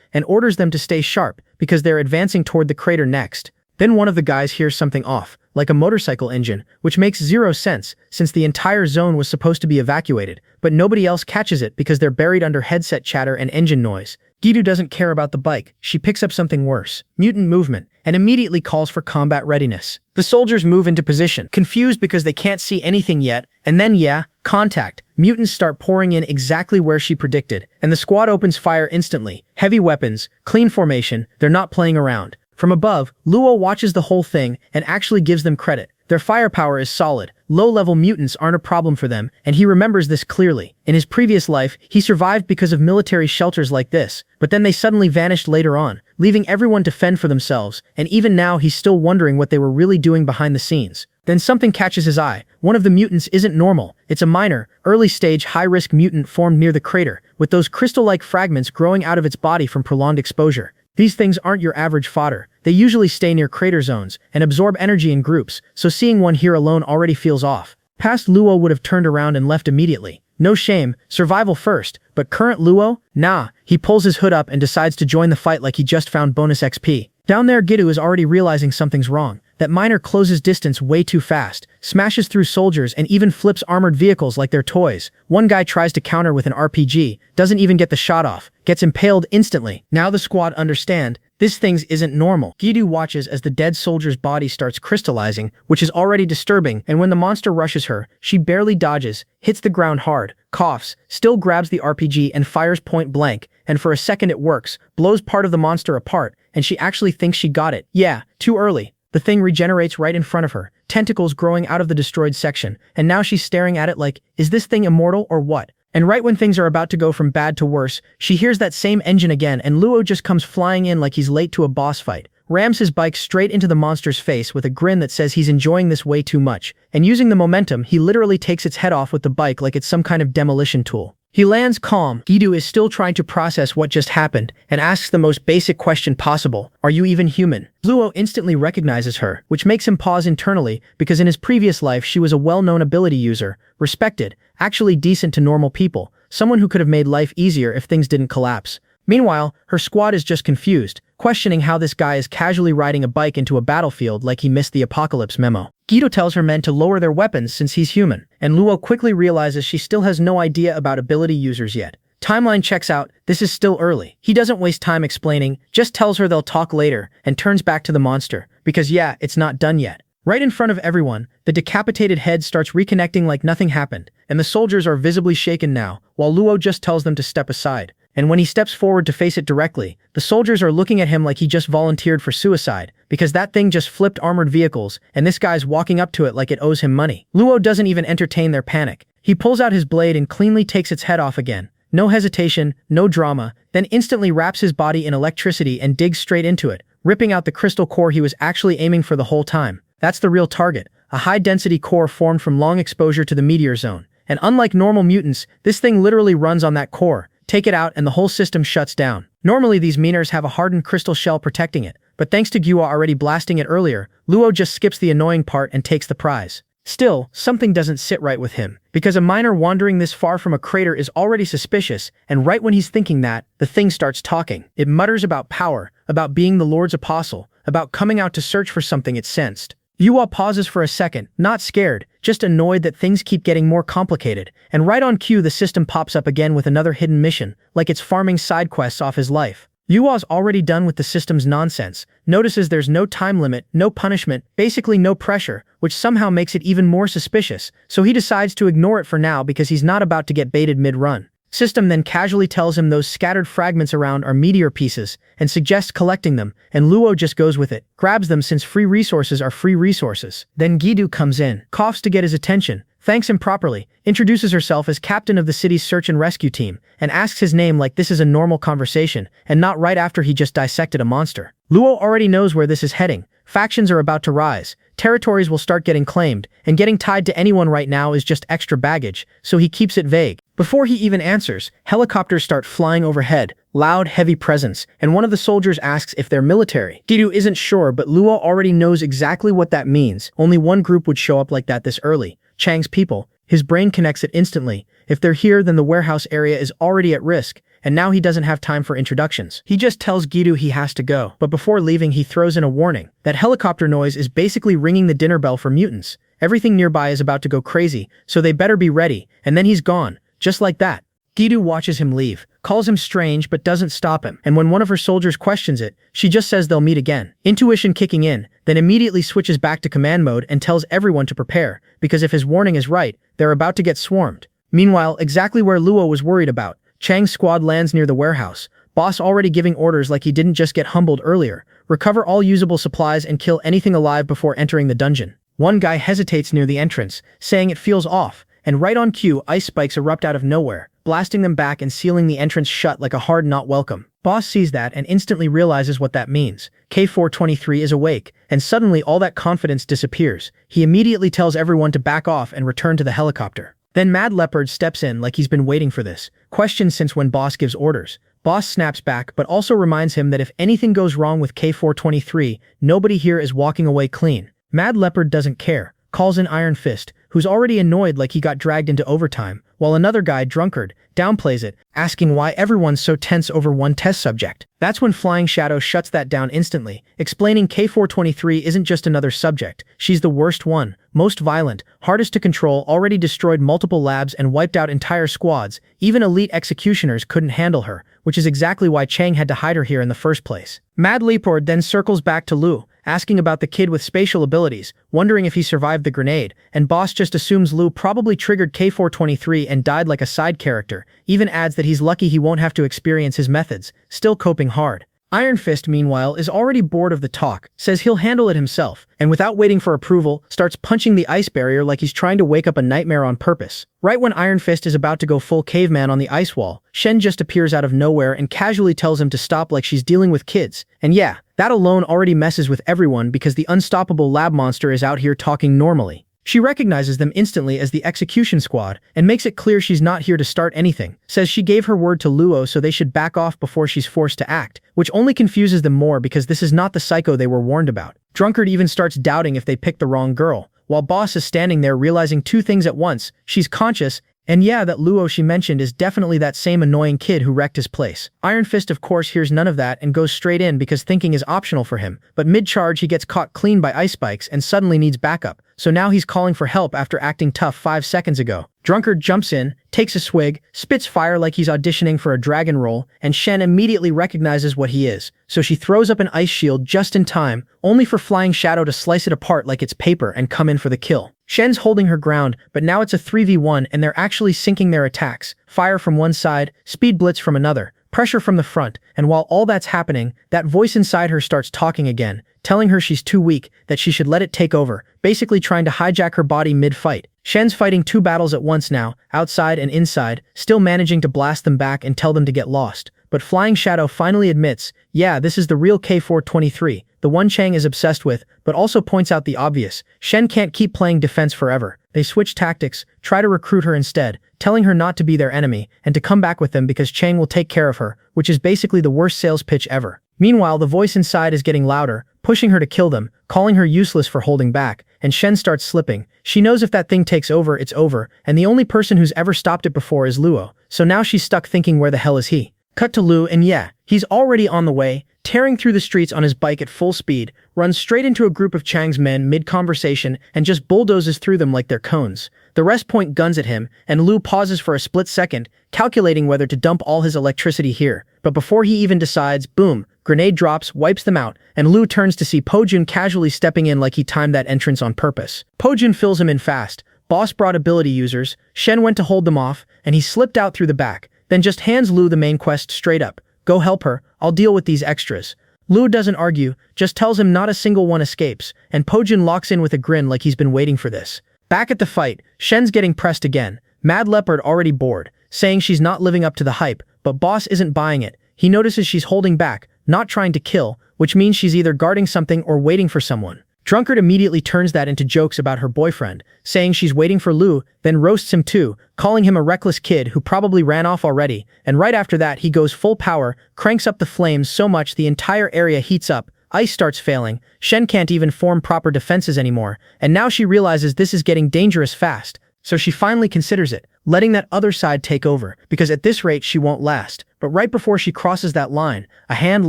and orders them to stay sharp, because they're advancing toward the crater next. Then one of the guys hears something off, like a motorcycle engine, which makes zero sense, since the entire zone was supposed to be evacuated, but nobody else catches it because they're buried under headset chatter and engine noise. Guidu doesn't care about the bike, she picks up something worse, mutant movement, and immediately calls for combat readiness. The soldiers move into position, confused because they can't see anything yet, and then yeah, contact. Mutants start pouring in exactly where she predicted, and the squad opens fire instantly. Heavy weapons, clean formation, they're not playing around. From above, Luo watches the whole thing and actually gives them credit. Their firepower is solid, low-level mutants aren't a problem for them, and he remembers this clearly. In his previous life, he survived because of military shelters like this, but then they suddenly vanished later on, leaving everyone to fend for themselves, and even now he's still wondering what they were really doing behind the scenes. Then something catches his eye. One of the mutants isn't normal, it's a minor, early-stage high-risk mutant formed near the crater, with those crystal-like fragments growing out of its body from prolonged exposure. These things aren't your average fodder. They usually stay near crater zones and absorb energy in groups, so seeing one here alone already feels off. Past Luo would have turned around and left immediately. No shame, survival first, but current Luo? Nah, he pulls his hood up and decides to join the fight like he just found bonus XP. Down there, Guidu is already realizing something's wrong. That miner closes distance way too fast, smashes through soldiers and even flips armored vehicles like they're toys. One guy tries to counter with an RPG, doesn't even get the shot off, gets impaled instantly. Now the squad understand, this thing isn't normal. Guidu watches as the dead soldier's body starts crystallizing, which is already disturbing, and when the monster rushes her, she barely dodges, hits the ground hard, coughs, still grabs the RPG and fires point blank, and for a second it works, blows part of the monster apart, and she actually thinks she got it. Yeah, too early. The thing regenerates right in front of her, tentacles growing out of the destroyed section, and now she's staring at it like, is this thing immortal or what? And right when things are about to go from bad to worse, she hears that same engine again and Luo just comes flying in like he's late to a boss fight, rams his bike straight into the monster's face with a grin that says he's enjoying this way too much, and using the momentum, he literally takes its head off with the bike like it's some kind of demolition tool. He lands calm. Guidu is still trying to process what just happened and asks the most basic question possible, are you even human? Luo instantly recognizes her, which makes him pause internally because in his previous life she was a well-known ability user, respected, actually decent to normal people, someone who could have made life easier if things didn't collapse. Meanwhile, her squad is just confused, questioning how this guy is casually riding a bike into a battlefield like he missed the apocalypse memo. Guido tells her men to lower their weapons since he's human, and Luo quickly realizes she still has no idea about ability users yet. Timeline checks out, this is still early. He doesn't waste time explaining, just tells her they'll talk later, and turns back to the monster, because yeah, it's not done yet. Right in front of everyone, the decapitated head starts reconnecting like nothing happened, and the soldiers are visibly shaken now, while Luo just tells them to step aside. And when he steps forward to face it directly, the soldiers are looking at him like he just volunteered for suicide, because that thing just flipped armored vehicles, and this guy's walking up to it like it owes him money. Luo doesn't even entertain their panic. He pulls out his blade and cleanly takes its head off again. No hesitation, no drama, then instantly wraps his body in electricity and digs straight into it, ripping out the crystal core he was actually aiming for the whole time. That's the real target, a high-density core formed from long exposure to the meteor zone. And unlike normal mutants, this thing literally runs on that core. Take it out and the whole system shuts down. Normally these miners have a hardened crystal shell protecting it, but thanks to Qingyue already blasting it earlier, Luo just skips the annoying part and takes the prize. Still, something doesn't sit right with him, because a miner wandering this far from a crater is already suspicious, and right when he's thinking that, the thing starts talking. It mutters about power, about being the Lord's apostle, about coming out to search for something it sensed. Yuwa pauses for a second, not scared, just annoyed that things keep getting more complicated, and right on cue the system pops up again with another hidden mission, like it's farming side quests off his life. Yuwa's already done with the system's nonsense, notices there's no time limit, no punishment, basically no pressure, which somehow makes it even more suspicious, so he decides to ignore it for now because he's not about to get baited mid-run. System then casually tells him those scattered fragments around are meteor pieces, and suggests collecting them, and Luo just goes with it, grabs them since free resources are free resources. Then Qingyue comes in, coughs to get his attention, thanks him properly, introduces herself as captain of the city's search and rescue team, and asks his name like this is a normal conversation, and not right after he just dissected a monster. Luo already knows where this is heading. Factions are about to rise, territories will start getting claimed, and getting tied to anyone right now is just extra baggage, so he keeps it vague. Before he even answers, helicopters start flying overhead, loud, heavy presence, and one of the soldiers asks if they're military. Qingyue isn't sure, but Luo already knows exactly what that means. Only one group would show up like that this early. Chang's people. His brain connects it instantly. If they're here, then the warehouse area is already at risk, and now he doesn't have time for introductions. He just tells Qingyue he has to go, but before leaving he throws in a warning. That helicopter noise is basically ringing the dinner bell for mutants. Everything nearby is about to go crazy, so they better be ready, and then he's gone. Just like that. Qingyue watches him leave, calls him strange but doesn't stop him, and when one of her soldiers questions it, she just says they'll meet again. Intuition kicking in, then immediately switches back to command mode and tells everyone to prepare, because if his warning is right, they're about to get swarmed. Meanwhile, exactly where Luo was worried about, Chang's squad lands near the warehouse, boss already giving orders like he didn't just get humbled earlier, recover all usable supplies and kill anything alive before entering the dungeon. One guy hesitates near the entrance, saying it feels off, and right on cue, ice spikes erupt out of nowhere, blasting them back and sealing the entrance shut like a hard not welcome. Boss sees that and instantly realizes what that means. K423 is awake, and suddenly all that confidence disappears. He immediately tells everyone to back off and return to the helicopter. Then Mad Leopard steps in like he's been waiting for this, questions since when Boss gives orders. Boss snaps back but also reminds him that if anything goes wrong with K423, nobody here is walking away clean. Mad Leopard doesn't care, calls in Iron Fist, who's already annoyed like he got dragged into overtime, while another guy, Drunkard, downplays it, asking why everyone's so tense over one test subject. That's when Flying Shadow shuts that down instantly, explaining K423 isn't just another subject, she's the worst one, most violent, hardest to control, already destroyed multiple labs and wiped out entire squads. Even elite executioners couldn't handle her, which is exactly why Chang had to hide her here in the first place. Mad Leopard then circles back to Lu, asking about the kid with spatial abilities, wondering if he survived the grenade, and Boss just assumes Lu probably triggered K423 and died like a side character, even adds that he's lucky he won't have to experience his methods, still coping hard. Iron Fist, meanwhile, is already bored of the talk, says he'll handle it himself, and without waiting for approval, starts punching the ice barrier like he's trying to wake up a nightmare on purpose. Right when Iron Fist is about to go full caveman on the ice wall, Shen just appears out of nowhere and casually tells him to stop like she's dealing with kids. And yeah, that alone already messes with everyone because the unstoppable lab monster is out here talking normally. She recognizes them instantly as the execution squad and makes it clear she's not here to start anything, says she gave her word to Luo so they should back off before she's forced to act, which only confuses them more because this is not the psycho they were warned about. Drunkard even starts doubting if they picked the wrong girl, while Boss is standing there realizing two things at once: she's conscious, and yeah, that Luo she mentioned is definitely that same annoying kid who wrecked his place. Iron Fist of course hears none of that and goes straight in because thinking is optional for him, but mid-charge he gets caught clean by ice spikes and suddenly needs backup, so now he's calling for help after acting tough 5 seconds ago. Drunkard jumps in, takes a swig, spits fire like he's auditioning for a dragon role, and Shen immediately recognizes what he is, so she throws up an ice shield just in time, only for Flying Shadow to slice it apart like it's paper and come in for the kill. Shen's holding her ground, but now it's a 3v1 and they're actually syncing their attacks. Fire from one side, speed blitz from another, pressure from the front, and while all that's happening, that voice inside her starts talking again, telling her she's too weak, that she should let it take over, basically trying to hijack her body mid-fight. Shen's fighting 2 battles at once now, outside and inside, still managing to blast them back and tell them to get lost. But Flying Shadow finally admits, yeah, this is the real K423, the one Chang is obsessed with, but also points out the obvious: Shen can't keep playing defense forever. They switch tactics, try to recruit her instead, telling her not to be their enemy, and to come back with them because Chang will take care of her, which is basically the worst sales pitch ever. Meanwhile, the voice inside is getting louder, pushing her to kill them, calling her useless for holding back, and Shen starts slipping. She knows if that thing takes over, it's over, and the only person who's ever stopped it before is Luo, so now she's stuck thinking where the hell is he? Cut to Lu, and yeah, he's already on the way, tearing through the streets on his bike at full speed, runs straight into a group of Chang's men mid-conversation and just bulldozes through them like they're cones. The rest point guns at him, and Lu pauses for a split second, calculating whether to dump all his electricity here. But before he even decides, boom, grenade drops, wipes them out, and Lu turns to see Pojun casually stepping in like he timed that entrance on purpose. Pojun fills him in fast. Boss brought ability users, Shen went to hold them off, and he slipped out through the back, then just hands Lu the main quest straight up. Go help her, I'll deal with these extras. Lu doesn't argue, just tells him not a single one escapes, and Pojun locks in with a grin like he's been waiting for this. Back at the fight, Shen's getting pressed again. Mad Leopard already bored, saying she's not living up to the hype, but Boss isn't buying it. He notices she's holding back, not trying to kill, which means she's either guarding something or waiting for someone. Drunkard immediately turns that into jokes about her boyfriend, saying she's waiting for Lu, then roasts him too, calling him a reckless kid who probably ran off already, and right after that he goes full power, cranks up the flames so much the entire area heats up, ice starts failing, Shen can't even form proper defenses anymore, and now she realizes this is getting dangerous fast, so she finally considers it, letting that other side take over, because at this rate she won't last. But right before she crosses that line, a hand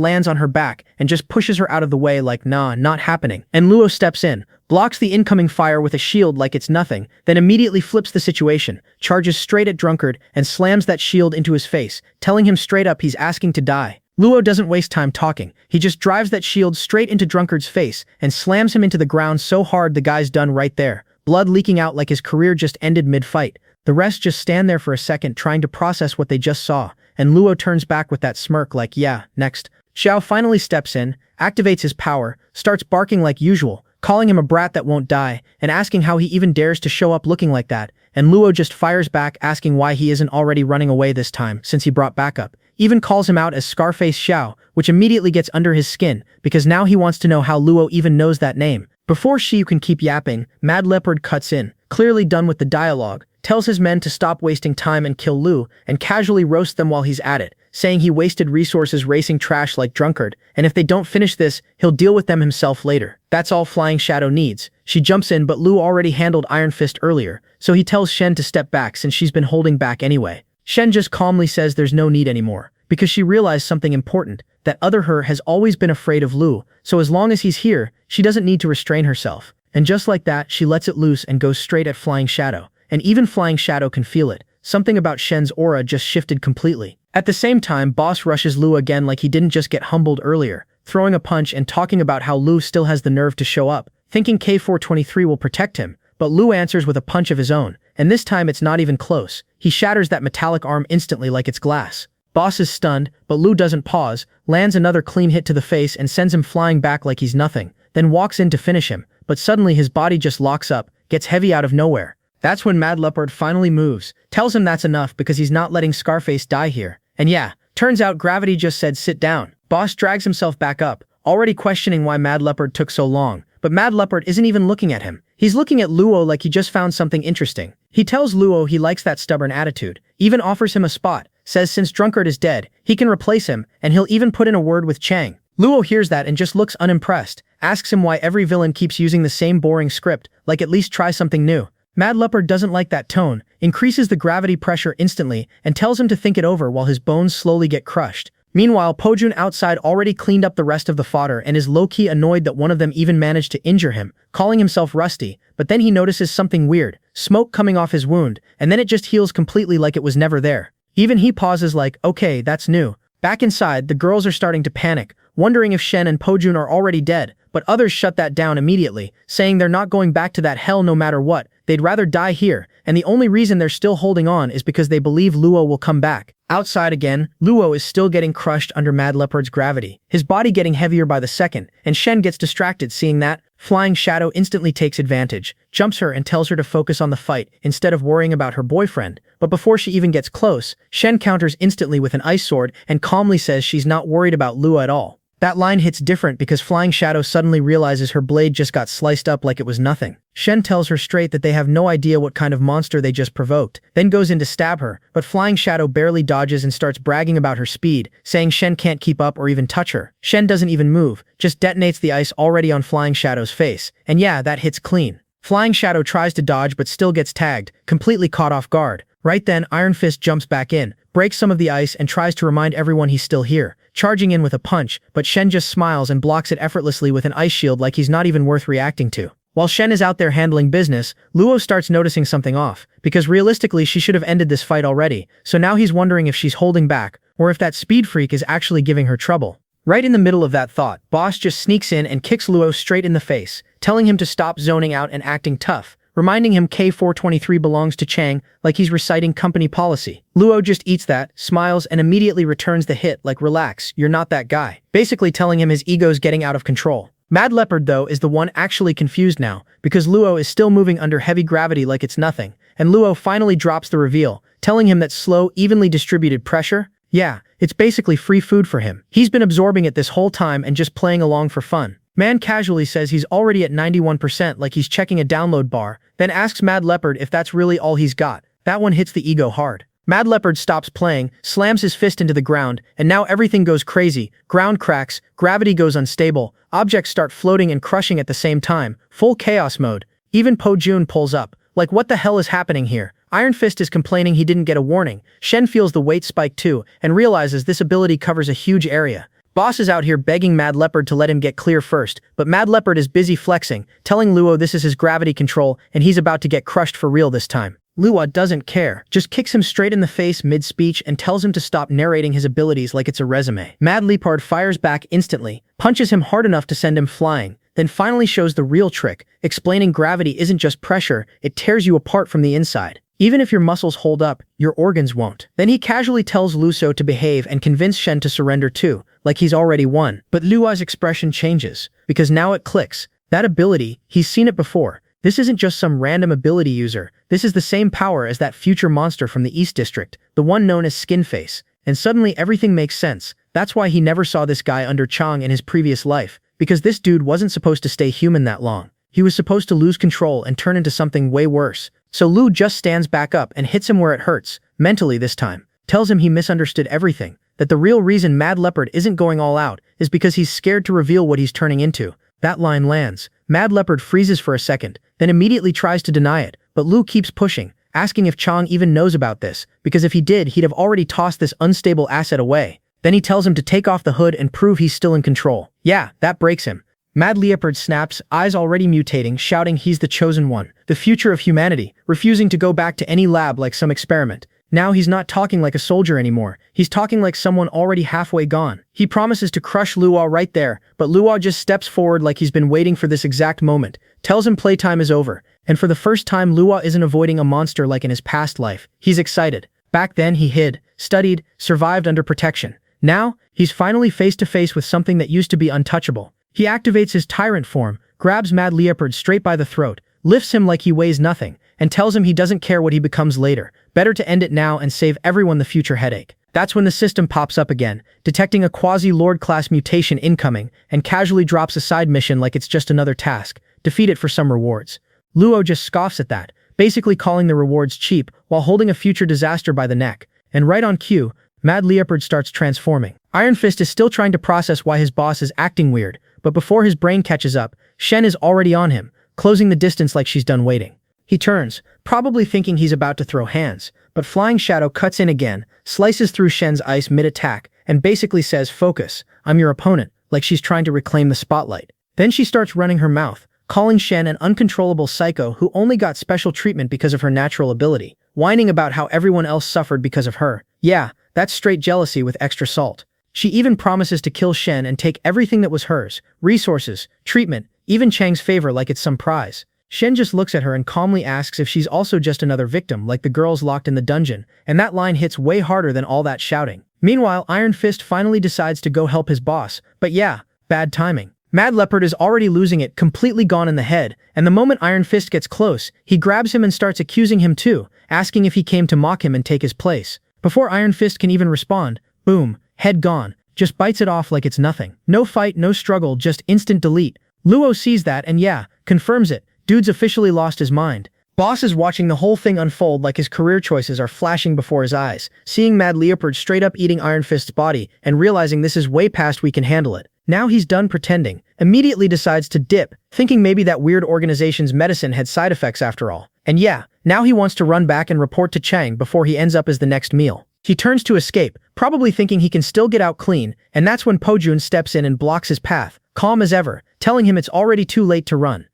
lands on her back and just pushes her out of the way like nah, not happening. And Luo steps in, blocks the incoming fire with a shield like it's nothing, then immediately flips the situation, charges straight at Drunkard and slams that shield into his face, telling him straight up he's asking to die. Luo doesn't waste time talking, he just drives that shield straight into Drunkard's face and slams him into the ground so hard the guy's done right there, blood leaking out like his career just ended mid-fight. The rest just stand there for a second trying to process what they just saw, and Luo turns back with that smirk like yeah, next. Xiao finally steps in, activates his power, starts barking like usual, calling him a brat that won't die, and asking how he even dares to show up looking like that, and Luo just fires back asking why he isn't already running away this time since he brought backup. Even calls him out as Scarface Xiao, which immediately gets under his skin, because now he wants to know how Luo even knows that name. Before Xiu can keep yapping, Mad Leopard cuts in, clearly done with the dialogue, tells his men to stop wasting time and kill Lu, and casually roast them while he's at it, saying he wasted resources racing trash like Drunkard, and if they don't finish this, he'll deal with them himself later. That's all Flying Shadow needs. She jumps in, but Lu already handled Iron Fist earlier, so he tells Shen to step back since she's been holding back anyway. Shen just calmly says there's no need anymore, because she realized something important, that other her has always been afraid of Lu, so as long as he's here, she doesn't need to restrain herself. And just like that, she lets it loose and goes straight at Flying Shadow. And even Flying Shadow can feel it. Something about Shen's aura just shifted completely. At the same time, Boss rushes Lu again like he didn't just get humbled earlier, throwing a punch and talking about how Lu still has the nerve to show up, thinking K423 will protect him, but Lu answers with a punch of his own, and this time it's not even close. He shatters that metallic arm instantly like it's glass. Boss is stunned, but Lu doesn't pause, lands another clean hit to the face and sends him flying back like he's nothing, then walks in to finish him, but suddenly his body just locks up, gets heavy out of nowhere. That's when Mad Leopard finally moves, tells him that's enough because he's not letting Scarface die here. And yeah, turns out gravity just said sit down. Boss drags himself back up, already questioning why Mad Leopard took so long, but Mad Leopard isn't even looking at him. He's looking at Luo like he just found something interesting. He tells Luo he likes that stubborn attitude, even offers him a spot, says since Drunkard is dead, he can replace him, and he'll even put in a word with Chang. Luo hears that and just looks unimpressed, asks him why every villain keeps using the same boring script, like at least try something new. Mad Leopard doesn't like that tone, increases the gravity pressure instantly, and tells him to think it over while his bones slowly get crushed. Meanwhile, Pojun outside already cleaned up the rest of the fodder and is low-key annoyed that one of them even managed to injure him, calling himself Rusty, but then he notices something weird, smoke coming off his wound, and then it just heals completely like it was never there. Even he pauses like, okay, that's new. Back inside, the girls are starting to panic, wondering if Shen and Pojun are already dead, but others shut that down immediately, saying they're not going back to that hell no matter what, they'd rather die here, and the only reason they're still holding on is because they believe Luo will come back. Outside again, Luo is still getting crushed under Mad Leopard's gravity, his body getting heavier by the second, and Shen gets distracted seeing that. Flying Shadow instantly takes advantage, jumps her and tells her to focus on the fight instead of worrying about her boyfriend, but before she even gets close, Shen counters instantly with an ice sword and calmly says she's not worried about Luo at all. That line hits different because Flying Shadow suddenly realizes her blade just got sliced up like it was nothing. Shen tells her straight that they have no idea what kind of monster they just provoked, then goes in to stab her, but Flying Shadow barely dodges and starts bragging about her speed, saying Shen can't keep up or even touch her. Shen doesn't even move, just detonates the ice already on Flying Shadow's face, and yeah, that hits clean. Flying Shadow tries to dodge but still gets tagged, completely caught off guard. Right then, Iron Fist jumps back in, breaks some of the ice and tries to remind everyone he's still here, charging in with a punch, but Shen just smiles and blocks it effortlessly with an ice shield like he's not even worth reacting to. While Shen is out there handling business, Luo starts noticing something off, because realistically she should have ended this fight already, so now he's wondering if she's holding back, or if that speed freak is actually giving her trouble. Right in the middle of that thought, Boss just sneaks in and kicks Luo straight in the face, telling him to stop zoning out and acting tough, reminding him K423 belongs to Chang like he's reciting company policy. Luo just eats that, smiles, and immediately returns the hit like relax, you're not that guy, basically telling him his ego's getting out of control. Mad Leopard though is the one actually confused now, because Luo is still moving under heavy gravity like it's nothing, and Luo finally drops the reveal, telling him that slow, evenly distributed pressure, yeah, it's basically free food for him. He's been absorbing it this whole time and just playing along for fun. Man casually says he's already at 91% like he's checking a download bar, then asks Mad Leopard if that's really all he's got. That one hits the ego hard. Mad Leopard stops playing, slams his fist into the ground, and now everything goes crazy. Ground cracks, gravity goes unstable, objects start floating and crushing at the same time, full chaos mode. Even Po Jun pulls up. Like what the hell is happening here? Iron Fist is complaining he didn't get a warning. Shen feels the weight spike too, and realizes this ability covers a huge area. Boss is out here begging Mad Leopard to let him get clear first, but Mad Leopard is busy flexing, telling Luo this is his gravity control and he's about to get crushed for real this time. Luo doesn't care, just kicks him straight in the face mid-speech and tells him to stop narrating his abilities like it's a resume. Mad Leopard fires back instantly, punches him hard enough to send him flying, then finally shows the real trick, explaining gravity isn't just pressure, it tears you apart from the inside. Even if your muscles hold up, your organs won't. Then he casually tells Luo to behave and convince Shen to surrender too, like he's already won. But Luo's expression changes, because now it clicks. That ability, he's seen it before. This isn't just some random ability user, this is the same power as that future monster from the East District, the one known as Skinface. And suddenly everything makes sense. That's why he never saw this guy under Chang in his previous life, because this dude wasn't supposed to stay human that long. He was supposed to lose control and turn into something way worse. So Lu just stands back up and hits him where it hurts, mentally this time, tells him he misunderstood everything, that the real reason Mad Leopard isn't going all out is because he's scared to reveal what he's turning into. That line lands. Mad Leopard freezes for a second, then immediately tries to deny it, but Lu keeps pushing, asking if Chang even knows about this, because if he did, he'd have already tossed this unstable asset away. Then he tells him to take off the hood and prove he's still in control. Yeah, that breaks him. Mad Leopard snaps, eyes already mutating, shouting he's the chosen one, the future of humanity, refusing to go back to any lab like some experiment. Now he's not talking like a soldier anymore, he's talking like someone already halfway gone. He promises to crush Luo right there, but Luo just steps forward like he's been waiting for this exact moment, tells him playtime is over, and for the first time Luo isn't avoiding a monster like in his past life. He's excited. Back then he hid, studied, survived under protection. Now, he's finally face to face with something that used to be untouchable. He activates his tyrant form, grabs Mad Leopard straight by the throat, lifts him like he weighs nothing, and tells him he doesn't care what he becomes later. Better to end it now and save everyone the future headache. That's when the system pops up again, detecting a quasi-Lord class mutation incoming, and casually drops a side mission like it's just another task. Defeat it for some rewards. Luo just scoffs at that, basically calling the rewards cheap while holding a future disaster by the neck. And right on cue, Mad Leopard starts transforming. Iron Fist is still trying to process why his boss is acting weird, but before his brain catches up, Shen is already on him, closing the distance like she's done waiting. He turns, probably thinking he's about to throw hands, but Flying Shadow cuts in again, slices through Shen's ice mid-attack, and basically says, "Focus, I'm your opponent," like she's trying to reclaim the spotlight. Then she starts running her mouth, calling Shen an uncontrollable psycho who only got special treatment because of her natural ability, whining about how everyone else suffered because of her. Yeah, that's straight jealousy with extra salt. She even promises to kill Shen and take everything that was hers, resources, treatment, even Chang's favor like it's some prize. Shen just looks at her and calmly asks if she's also just another victim like the girls locked in the dungeon, and that line hits way harder than all that shouting. Meanwhile, Iron Fist finally decides to go help his boss, but yeah, bad timing. Mad Leopard is already losing it, completely gone in the head, and the moment Iron Fist gets close, he grabs him and starts accusing him too, asking if he came to mock him and take his place. Before Iron Fist can even respond, boom, head gone, just bites it off like it's nothing. No fight, no struggle, just instant delete. Luo sees that and yeah, confirms it. Dude's officially lost his mind. Boss is watching the whole thing unfold like his career choices are flashing before his eyes, seeing Mad Leopard straight up eating Iron Fist's body and realizing this is way past we can handle it. Now he's done pretending, immediately decides to dip, thinking maybe that weird organization's medicine had side effects after all. And yeah, now he wants to run back and report to Chang before he ends up as the next meal. He turns to escape, probably thinking he can still get out clean, and that's when Pojun steps in and blocks his path, calm as ever, telling him it's already too late to run.